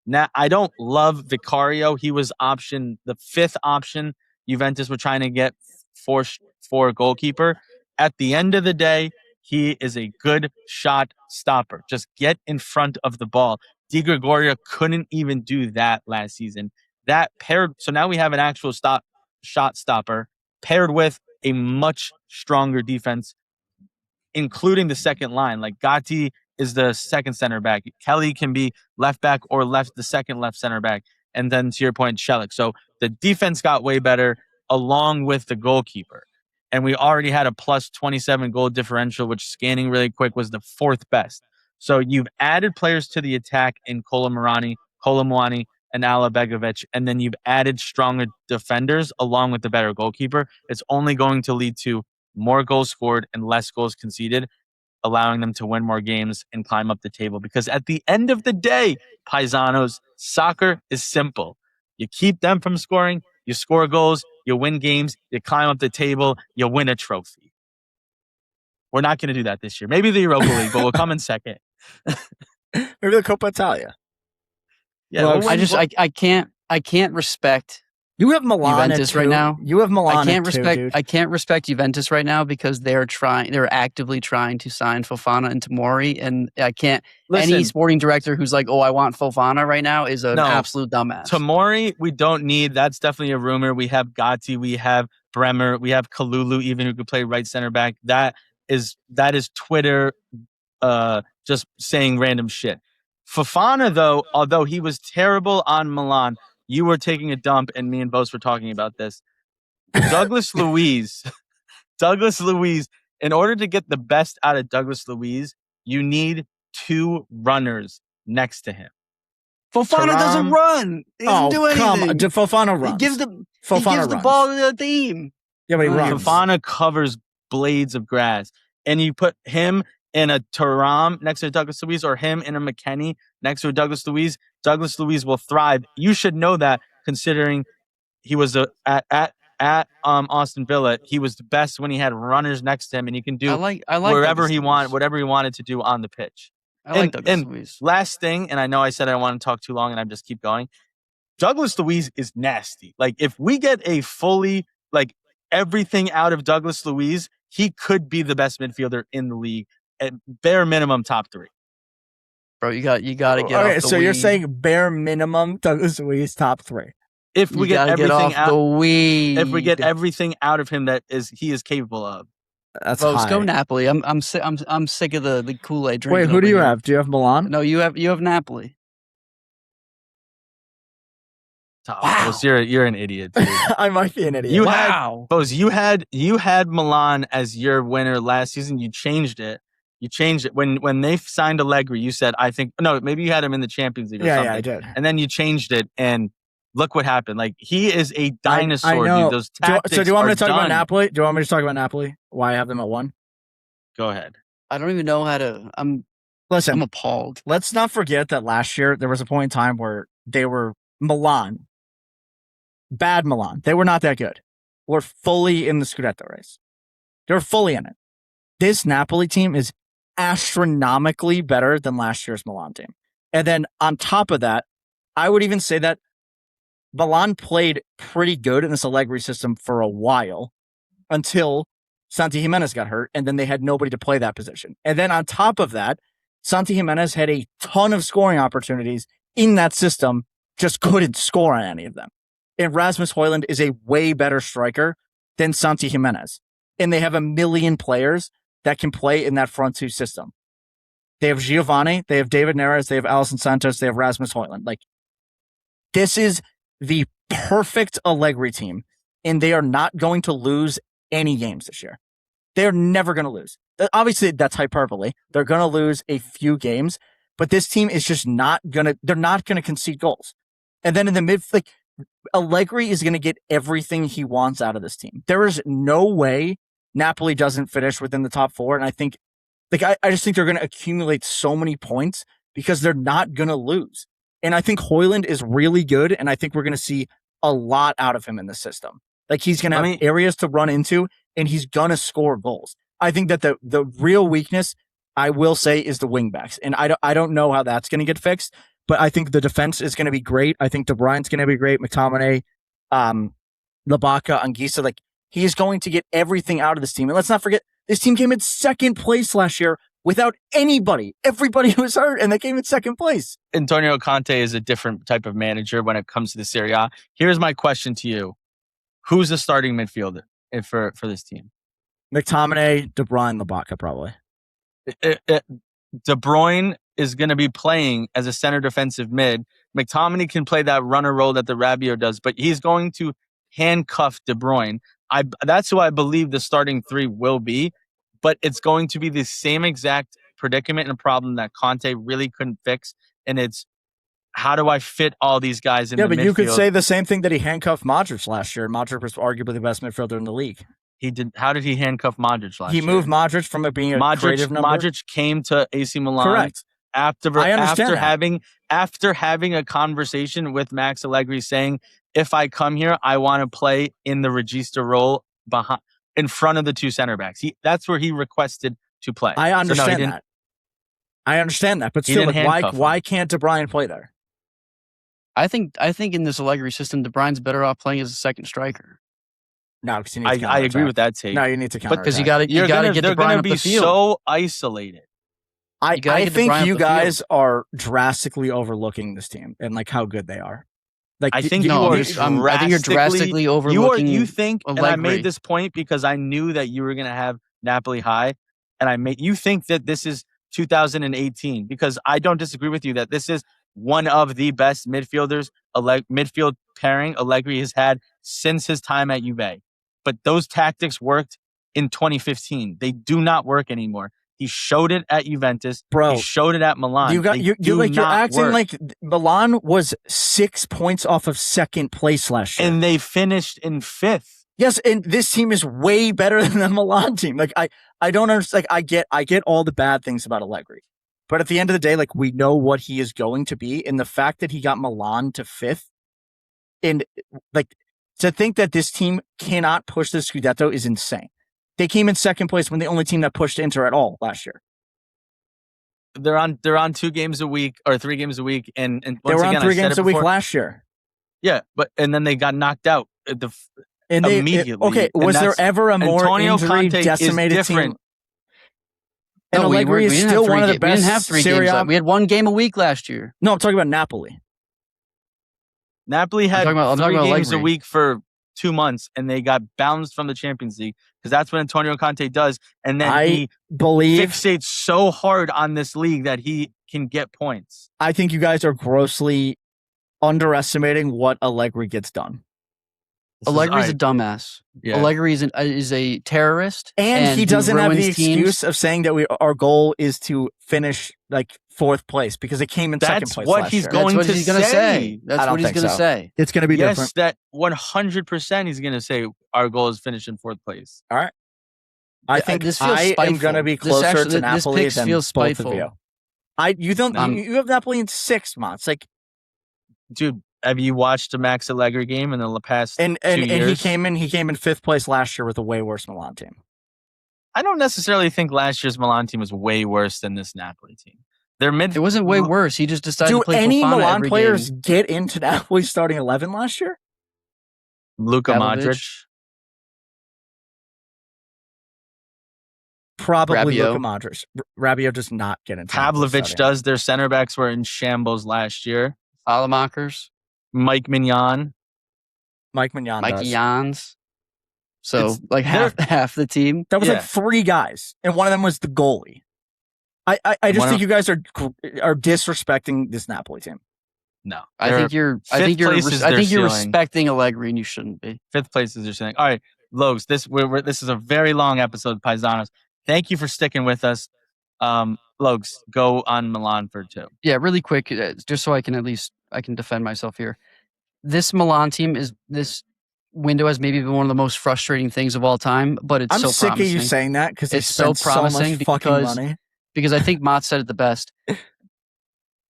Now, I don't love Vicario. He was the 5th option Juventus were trying to get for goalkeeper. At the end of the day, he is a good shot stopper. Just get in front of the ball. Di Gregorio couldn't even do that last season. So now we have an actual shot stopper paired with a much stronger defense, including the second line. Like Gatti is the second center back. Kelly can be left back or the second left center back. And then to your point, Shelik. So the defense got way better along with the goalkeeper. And we already had a plus 27 goal differential, which scanning really quick was the 4th best. So you've added players to the attack in Colomani, and Alabegovic, and then you've added stronger defenders along with the better goalkeeper. It's only going to lead to more goals scored and less goals conceded, allowing them to win more games and climb up the table. Because at the end of the day, Paisanos, soccer is simple. You keep them from scoring, you score goals, you win games, you climb up the table, you win a trophy. We're not going to do that this year. Maybe the Europa League, but we'll come in second. Maybe the Coppa Italia. Yeah, Well, I can't respect You have Milan Juventus at 2. right now. You have Milan I can't at 2, respect. dude. I can't respect Juventus right now because they're actively trying to sign Fofana and Tomori, and I can't. Listen, any sporting director who's like, "Oh, I want Fofana right now," is an absolute dumbass. Tomori, we don't need. That's definitely a rumor. We have Gatti, we have Bremer, we have Kalulu, even who could play right center back. That is Twitter, just saying random shit. Fofana, though, although he was terrible on Milan, you were taking a dump, and me and Bose were talking about this. Douglas Luiz, in order to get the best out of Douglas Luiz, you need 2 runners next to him. Fofana doesn't run. He doesn't do anything. Fofana runs. He gives the ball to the team. Yeah, but he runs. Fofana covers blades of grass. And you put him in a Thuram next to Douglas Luiz or him in a McKennie next to a Douglas Luiz. Douglas Luiz will thrive. You should know that, considering he was at Aston Villa. He was the best when he had runners next to him, and he can do whatever he wanted to do on the pitch. I like Douglas Luiz. Last thing, and I know I said I don't want to talk too long, and I just keep going. Douglas Luiz is nasty. Like, if we get a fully, like, everything out of Douglas Luiz, he could be the best midfielder in the league at bare minimum top 3. Bro, you got to get off the so you're saying bare minimum Douglas Luiz top 3. If we get everything out, if we get everything out of him that he is capable of. That's Bro, high. go Napoli. I'm sick of the Kool-Aid drinking. Wait, who do you here. have? Do you have Milan? No, you have Napoli. Wow. Bose, you're an idiot, dude. I might be an idiot. You had Milan as your winner last season. You changed it. When they signed Allegri. You said, I think maybe you had him in the Champions League. Or something. Yeah, I did. And then you changed it, and look what happened. Like, he is a dinosaur. Dude. Those tactics. So do you want me to talk done. about Napoli? Do you want me to talk about Napoli? Why I have them at 1? Go ahead. I don't even know how to. I'm appalled. Let's not forget that last year there was a point in time where they were Milan. Bad Milan. They were not that good. Were fully in the scudetto race. They were fully in it. This Napoli team is astronomically better than last year's Milan team. And then on top of that, I would even say that Milan played pretty good in this Allegri system for a while until Santi Jimenez got hurt, and then they had nobody to play that position. And then on top of that, Santi Jimenez had a ton of scoring opportunities in that system, just couldn't score on any of them. And Rasmus Højlund is a way better striker than Santi Jimenez. And they have a million players that can play in that front 2 system. They have Giovanni, they have David Neres, they have Alisson Santos, they have Rasmus Højlund. Like, this is the perfect Allegri team, and they are not going to lose any games this year. They're never going to lose. Obviously, that's hyperbole. They're going to lose a few games, but this team is just they're not going to concede goals. And then in the Allegri is going to get everything he wants out of this team. There is no way Napoli doesn't finish within the top 4. And I think, I just think they're going to accumulate so many points because they're not going to lose. And I think Højlund is really good. And I think we're going to see a lot out of him in the system. Like, he's going to have areas to run into, and he's going to score goals. I think that the real weakness, I will say, is the wingbacks. And I don't know how that's going to get fixed. But I think the defense is going to be great. I think De Bruyne's going to be great. McTominay, Labaka, Anguissa, he's going to get everything out of this team. And let's not forget, this team came in 2nd place last year without anybody. Everybody was hurt, and they came in 2nd place. Antonio Conte is a different type of manager when it comes to the Serie A. Here's my question to you. Who's the starting midfielder for this team? McTominay, De Bruyne, Labaka, probably. De Bruyne is going to be playing as a center defensive mid. McTominay can play that runner role that the Rabiot does, but he's going to handcuff De Bruyne. That's who I believe the starting 3 will be, but it's going to be the same exact predicament and problem that Conte really couldn't fix, and it's, how do I fit all these guys in the midfield? Yeah, but you could say the same thing that he handcuffed Modric last year. Modric was arguably the best midfielder in the league. He did. How did he handcuff Modric last year? He moved Modric from being a creative number. Modric came to AC Milan. Correct. After having a conversation with Max Allegri saying, if I come here, I want to play in the regista role in front of the 2 center backs. That's where he requested to play. I understand that. I understand that, but He still, didn't like, handcuff why him. can't De Bruyne play there? I think in this Allegri system, De Bruyne's better off playing as a second striker. No, because he needs to I agree with that take. No, you need to counter. Because you got to get they're De Bruyne gonna up be the field. so isolated. I get De think Bruyne you up the guys field. are drastically overlooking this team and like how good they are. Like I think No, I think you're drastically overlooking. You think, Allegri. and I made this point because I knew that you were gonna have Napoli high, and you think that this is 2018 because I don't disagree with you that this is one of the best midfielders, midfield pairing Allegri has had since his time at Juve. But those tactics worked in 2015. They do not work anymore. He showed it at Juventus. Bro, he showed it at Milan. You're acting like Milan was 6 points off of second place last year, and they finished in 5th. Yes, and this team is way better than the Milan team. Like I don't understand. Like I get all the bad things about Allegri, but at the end of the day, like we know what he is going to be, and the fact that he got Milan to 5th, and like to think that this team cannot push the scudetto is insane. They came in second place when the only team that pushed Inter at all last year. They're on 2 games a week or 3 games a week, and they were on 3 games a week last year. Yeah, and then they got knocked out immediately. Okay, was there ever a more injury decimated team? And no, Allegri is still one of the best. We didn't have 3 Serie games. A. We had 1 game a week last year. No, I'm talking about Napoli. Napoli had I'm 3 games Allegri. a week for 2 months, and they got bounced from the Champions League because that's what Antonio Conte does. And then he fixates so hard on this league that he can get points. I think you guys are grossly underestimating what Allegri gets done. Allegri's a dumbass. Yeah. Allegri is a terrorist, and he doesn't have the excuse of saying that our goal is to finish like 4th place because it came in second place. That's what he's going to say. That's what he's going to say. It's going to be different. Yes, that 100% he's going to say our goal is finish in 4th place. All right. I think this feels spiteful. am going to be closer to Napoli than feels spiteful. both of you. You have Napoli in 6 months. Like, dude, have you watched the Max Allegri game in the past 2 years? And he came in 5th place last year with a way worse Milan team. I don't necessarily think last year's Milan team was way worse than this Napoli team. It wasn't way worse. He just decided to play any Fofana Milan every players game. get into Napoli's starting 11 last year? Luka Modric. Probably Luka Modric. Rabiot does not get into Pavlovic does. Their center backs were in shambles last year. Salamakers. Mike Mignon. Mikey Jans. So like half the team. That was like 3 guys, and one of them was the goalie. I just think you guys are disrespecting this Napoli team. No, I think you're respecting Allegri, and you shouldn't be. 5th place is your saying. All right, Logs. This is a very long episode, Paisanos. Thank you for sticking with us. Logs, go on Milan for 2. Yeah, really quick, just so I can defend myself here. This Milan team this window has maybe been one of the most frustrating things of all time, but it's so promising. I'm sick of you saying that because it's so promising much fucking money. Because I think Motts said it the best.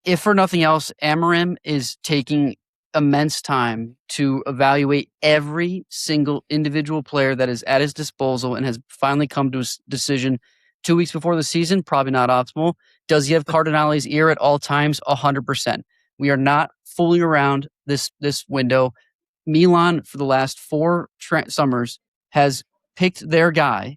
If for nothing else, Amorim is taking immense time to evaluate every single individual player that is at his disposal and has finally come to a decision 2 weeks before the season. Probably not optimal. Does he have Cardinale's ear at all times? 100%. We are not fooling around this window. Milan, for the last 4 summers, has picked their guy,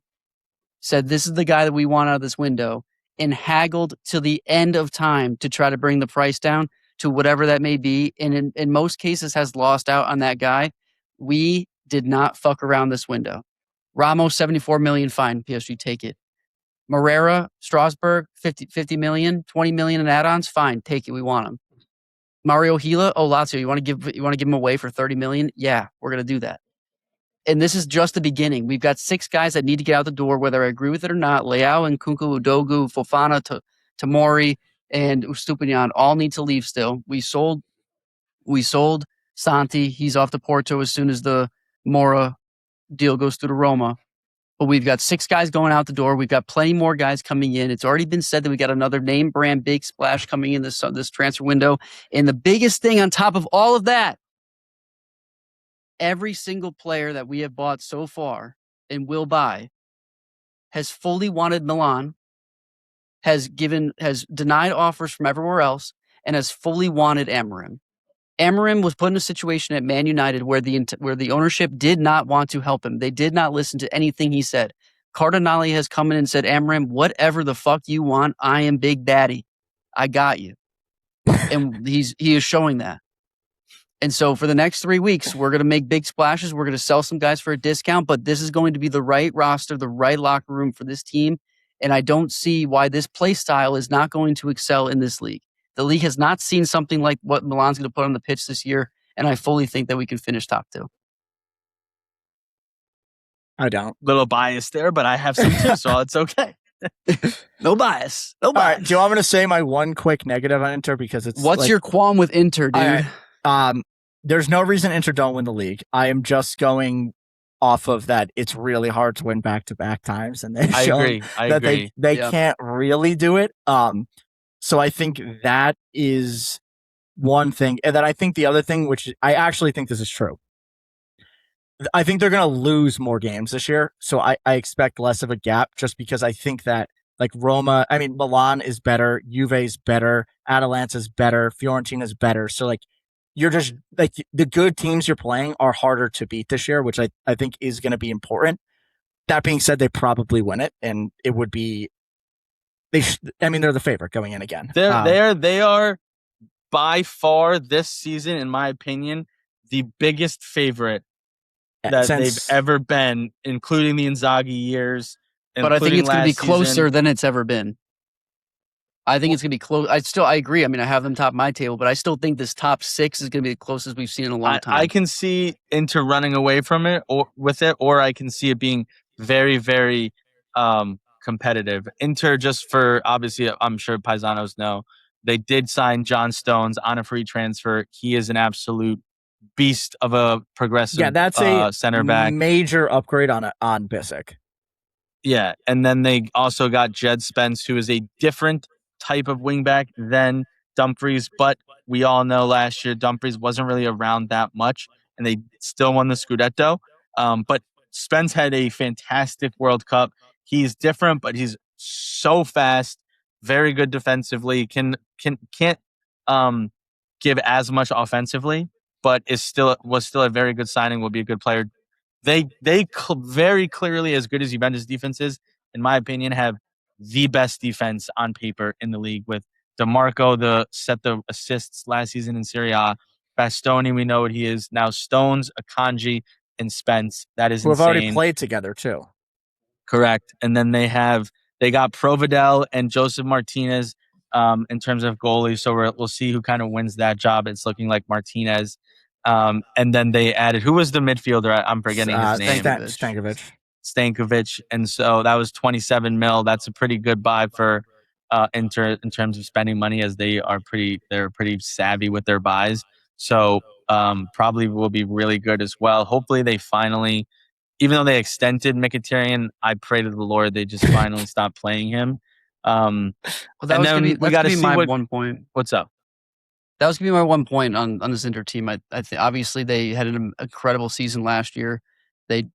said this is the guy that we want out of this window, and haggled to the end of time to try to bring the price down to whatever that may be. And in most cases has lost out on that guy. We did not fuck around this window. Ramos, 74 million, fine. PSG, take it. Moreira, Strasbourg, 50 million, 20 million in add-ons, fine. Take it. We want him. Mario Gila, Lazio, you want to give him away for 30 million? Yeah, we're going to do that. And this is just the beginning. We've got 6 guys that need to get out the door, whether I agree with it or not. Leao and Kunku, Udogu, Fofana, Tomori, and Estupiñán all need to leave still. We sold Santi. He's off to Porto as soon as the Mora deal goes through to Roma. But we've got 6 guys going out the door. We've got plenty more guys coming in. It's already been said that we got another name brand big splash coming in this transfer window. And the biggest thing on top of all of that, every single player that we have bought so far and will buy has fully wanted Milan, has denied offers from everywhere else and has fully wanted Amorim. Amorim was put in a situation at Man United where the ownership did not want to help him. They did not listen to anything he said. Cardinale has come in and said, Amorim, whatever the fuck you want, I am Big Daddy. I got you. And he is showing that. And so for the next 3 weeks, we're going to make big splashes. We're going to sell some guys for a discount, but this is going to be the right roster, the right locker room for this team. And I don't see why this play style is not going to excel in this league. The league has not seen something like what Milan's going to put on the pitch this year, and I fully think that we can finish top 2. I don't. Little bias there, but I have some too, so it's okay. No bias. All right, do you want me to say my one quick negative on Inter? Because it's what's your qualm with Inter, dude? There's no reason Inter don't win the league. I am just going off of that. It's really hard to win back-to-back times, and they've shown that they can't really do it. So I think that is one thing. And then I think the other thing, which I actually think this is true, I think they're going to lose more games this year. So I expect less of a gap just because I think that like Milan is better, Juve is better, Atalanta is better, Fiorentina is better. So like you're just like the good teams you're playing are harder to beat this year, which I think is going to be important. That being said, they probably win it, and it would be they're the favorite going in again. They are by far this season, in my opinion, the biggest favorite that they've ever been, including the Inzaghi years. But I think it's going to be closer than it's ever been. I think it's going to be close. I agree. I mean, I have them top of my table, but I still think this top 6 is going to be the closest we've seen in a long time. I can see Inter running away from it or I can see it being very, very competitive. Inter, just for obviously, I'm sure Paisanos know, they did sign John Stones on a free transfer. He is an absolute beast of a progressive that's a center back. Major upgrade on Bissek. Yeah, and then they also got Jed Spence, who is a different type of wingback than Dumfries, but we all know last year Dumfries wasn't really around that much, and they still won the scudetto. But Spence had a fantastic World Cup. He's different, but he's so fast, very good defensively. Can't give as much offensively, but was still a very good signing. Will be a good player. They very clearly, as good as Juventus defense is, in my opinion, have the best defense on paper in the league, with DeMarco set the assists last season in Serie A. Bastoni, we know what he is now. Stones, Akanji, and Spence. That is insane. Who have already played together too. Correct. And then they got Provedel and Joseph Martinez in terms of goalies. So we'll see who kind of wins that job. It's looking like Martinez. And then they added, who was the midfielder? I'm forgetting his name. Stankovic. And so that was 27 mil. That's a pretty good buy for Inter in terms of spending money, as they're pretty savvy with their buys. So probably will be really good as well. Hopefully they finally, even though they extended Mkhitaryan, I pray to the Lord they just finally stop playing him. Well, that was we got to see my 1 point. What's up? That was going to be my 1 point on this Inter team. I think obviously they had an incredible season last year. They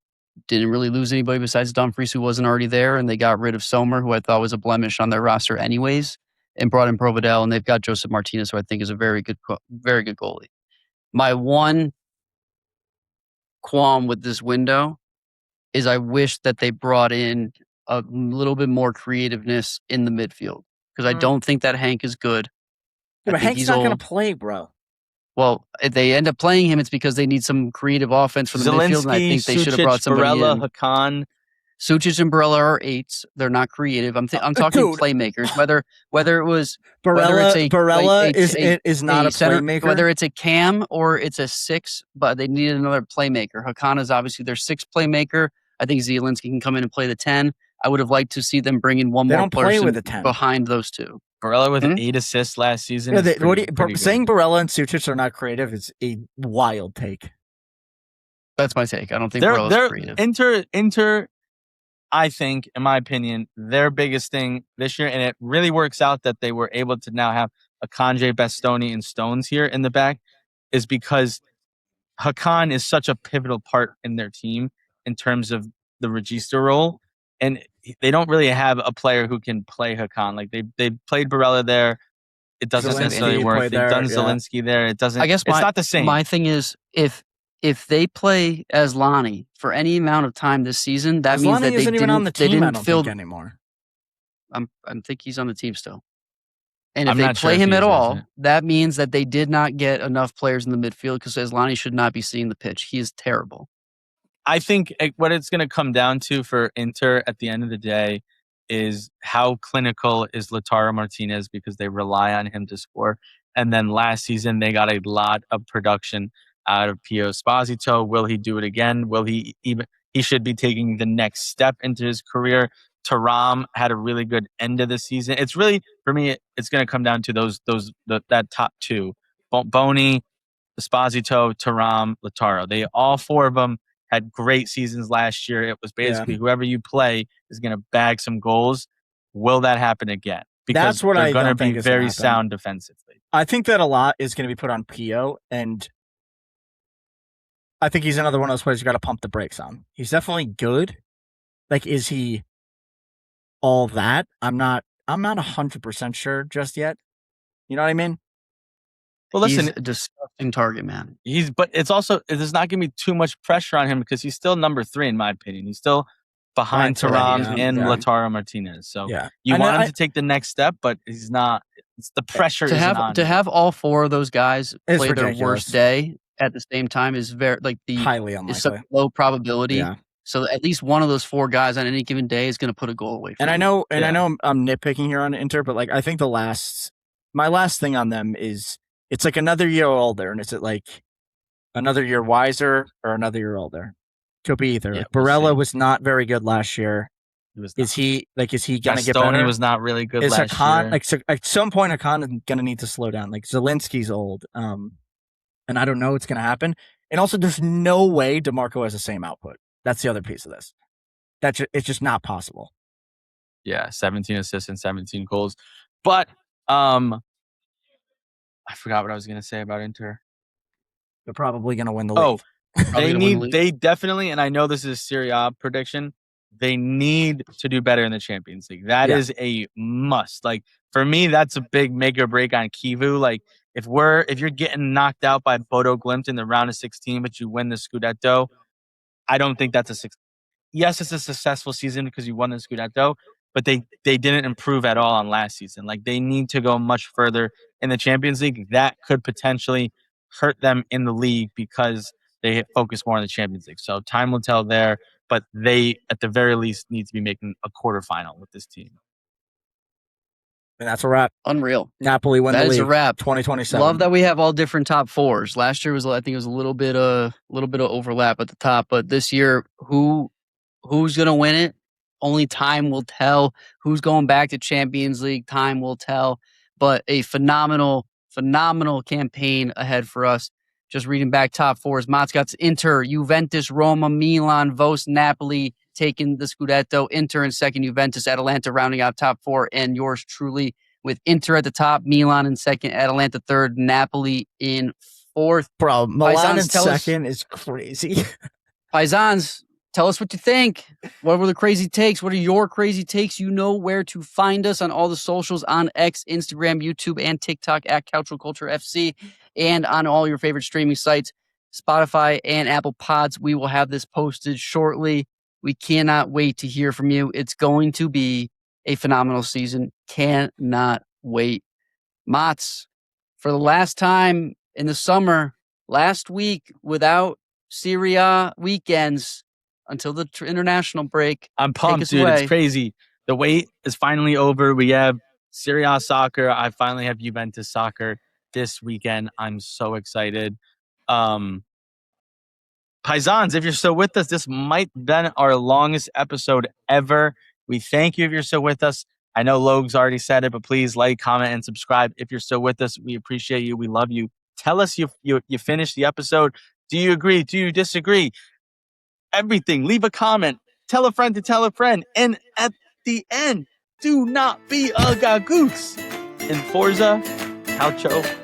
didn't really lose anybody besides Dumfries, who wasn't already there, and they got rid of Sommer, who I thought was a blemish on their roster anyways, and brought in Provedel, and they've got Joseph Martinez, who I think is a very good goalie. My one qualm with this window is I wish that they brought in a little bit more creativeness in the midfield, because I don't think that Hank is good. Yeah, but Hank's not going to play, bro. Well, if they end up playing him, it's because they need some creative offense from the midfield, and I think they should have brought somebody Barella, in. Hakan. Sucic and Barella are 8s. They're not creative. I'm talking playmakers. Whether it was Barella is not a playmaker. Whether it's a Cam or it's a 6, but they needed another playmaker. Hakan is obviously their 6th playmaker. I think Zielinski can come in and play the 10. I would have liked to see them bring in one more person behind those two. Barella with 8 assists last season. Yeah, saying Barella and Sucic are not creative is a wild take. That's my take. I don't think Barella's creative. Inter, I think, in my opinion, their biggest thing this year, and it really works out that they were able to now have Akanji, Bastoni, and Stones here in the back, is because Hakan is such a pivotal part in their team in terms of the regista role. And they don't really have a player who can play Hakan. Like they played Barella there. It doesn't necessarily work. They've done Zielinski there. It doesn't. I guess it's not the same. My thing is if they play as Lonnie for any amount of time this season, that means that they isn't even on the team. I don't think anymore. I think he's on the team still. And if they play him at all, that means that they did not get enough players in the midfield because Asllani should not be seeing the pitch. He is terrible. I think what it's going to come down to for Inter at the end of the day is how clinical is Lautaro Martinez, because they rely on him to score. And then last season, they got a lot of production out of Pio Esposito. Will he do it again? Will he even? He should be taking the next step into his career. Thuram had a really good end of the season. It's really, for me, it's going to come down to that top two: Boni, Esposito, Thuram, Lautaro. All four of them had great seasons last year. It was basically whoever you play is going to bag some goals. Will that happen again? Because that's what they're going to be very sound defensively. I think that a lot is going to be put on Pio, and I think he's another one of those players you got to pump the brakes on. He's definitely good. Like, is he all that? I'm not 100% sure just yet. You know what I mean? Well, listen, he's a disgusting target, man. But it's also, there's not going to be too much pressure on him because he's still number 3 in my opinion. He's still behind Thuram and Lautaro Martinez. So you want him to take the next step, but he's not. It's the pressure to have all four of those guys play their worst day at the same time is very highly unlikely. Is such low probability. Yeah. So at least one of those four guys on any given day is going to put a goal away. I know I'm nitpicking here on Inter, but I think my last thing on them is it's like another year older, and is it like another year wiser or another year older? Could be either. Yeah, Barella was not very good last year. Is he going to get better? He was not really good last year. At some point, Hakan is going to need to slow down. Like Zielinski's old, and I don't know what's going to happen. And also, there's no way DeMarco has the same output. That's the other piece of this. It's just not possible. Yeah, 17 assists and 17 goals. But I forgot what I was going to say about Inter. They're probably going to win the league. They definitely, and I know this is a Serie A prediction, they need to do better in the Champions League. That is a must. Like, for me, that's a big make or break on Kivu. Like, if you're getting knocked out by Bodo Glimt in the round of 16, but you win the Scudetto, I don't think that's a success. Yes, it's a successful season because you won the Scudetto, but they didn't improve at all on last season. Like, they need to go much further in the Champions League. That could potentially hurt them in the league because they focus more on the Champions League. So time will tell there, but they, at the very least, need to be making a quarterfinal with this team. And that's a wrap. Unreal. Napoli win the league. That is a wrap. 2027. Love that we have all different top fours. Last year I think it was a little bit of overlap at the top, but this year, who's going to win it? Only time will tell. Who's going back to Champions League? Time will tell. But a phenomenal campaign ahead for us. Just reading back top fours. Motts got Inter, Juventus, Roma, Milan, Vos, Napoli taking the Scudetto. Inter in second, Juventus, Atalanta rounding out top four, and yours truly with Inter at the top, Milan in second, Atalanta third, Napoli in fourth. Bro, Milan in second is crazy. Paisans, tell us what you think. What were the crazy takes? What are your crazy takes? You know where to find us on all the socials, on X, Instagram, YouTube, and TikTok at Cultural Culture FC, and on all your favorite streaming sites, Spotify and Apple Pods. We will have this posted shortly. We cannot wait to hear from you. It's going to be a phenomenal season. Cannot wait. Motts, for the last time in the summer, last week without Serie A weekends, until the international break. I'm pumped, dude. It's crazy. The wait is finally over. We have Serie A soccer. I finally have Juventus soccer this weekend. I'm so excited. Paisans, if you're still with us, this might have been our longest episode ever. We thank you if you're still with us. I know Logue's already said it, but please like, comment, and subscribe if you're still with us. We appreciate you. We love you. Tell us you finished the episode. Do you agree? Do you disagree? Everything. Leave a comment. Tell a friend to tell a friend. And at the end, do not be a gagoose. In Forza, Calcio.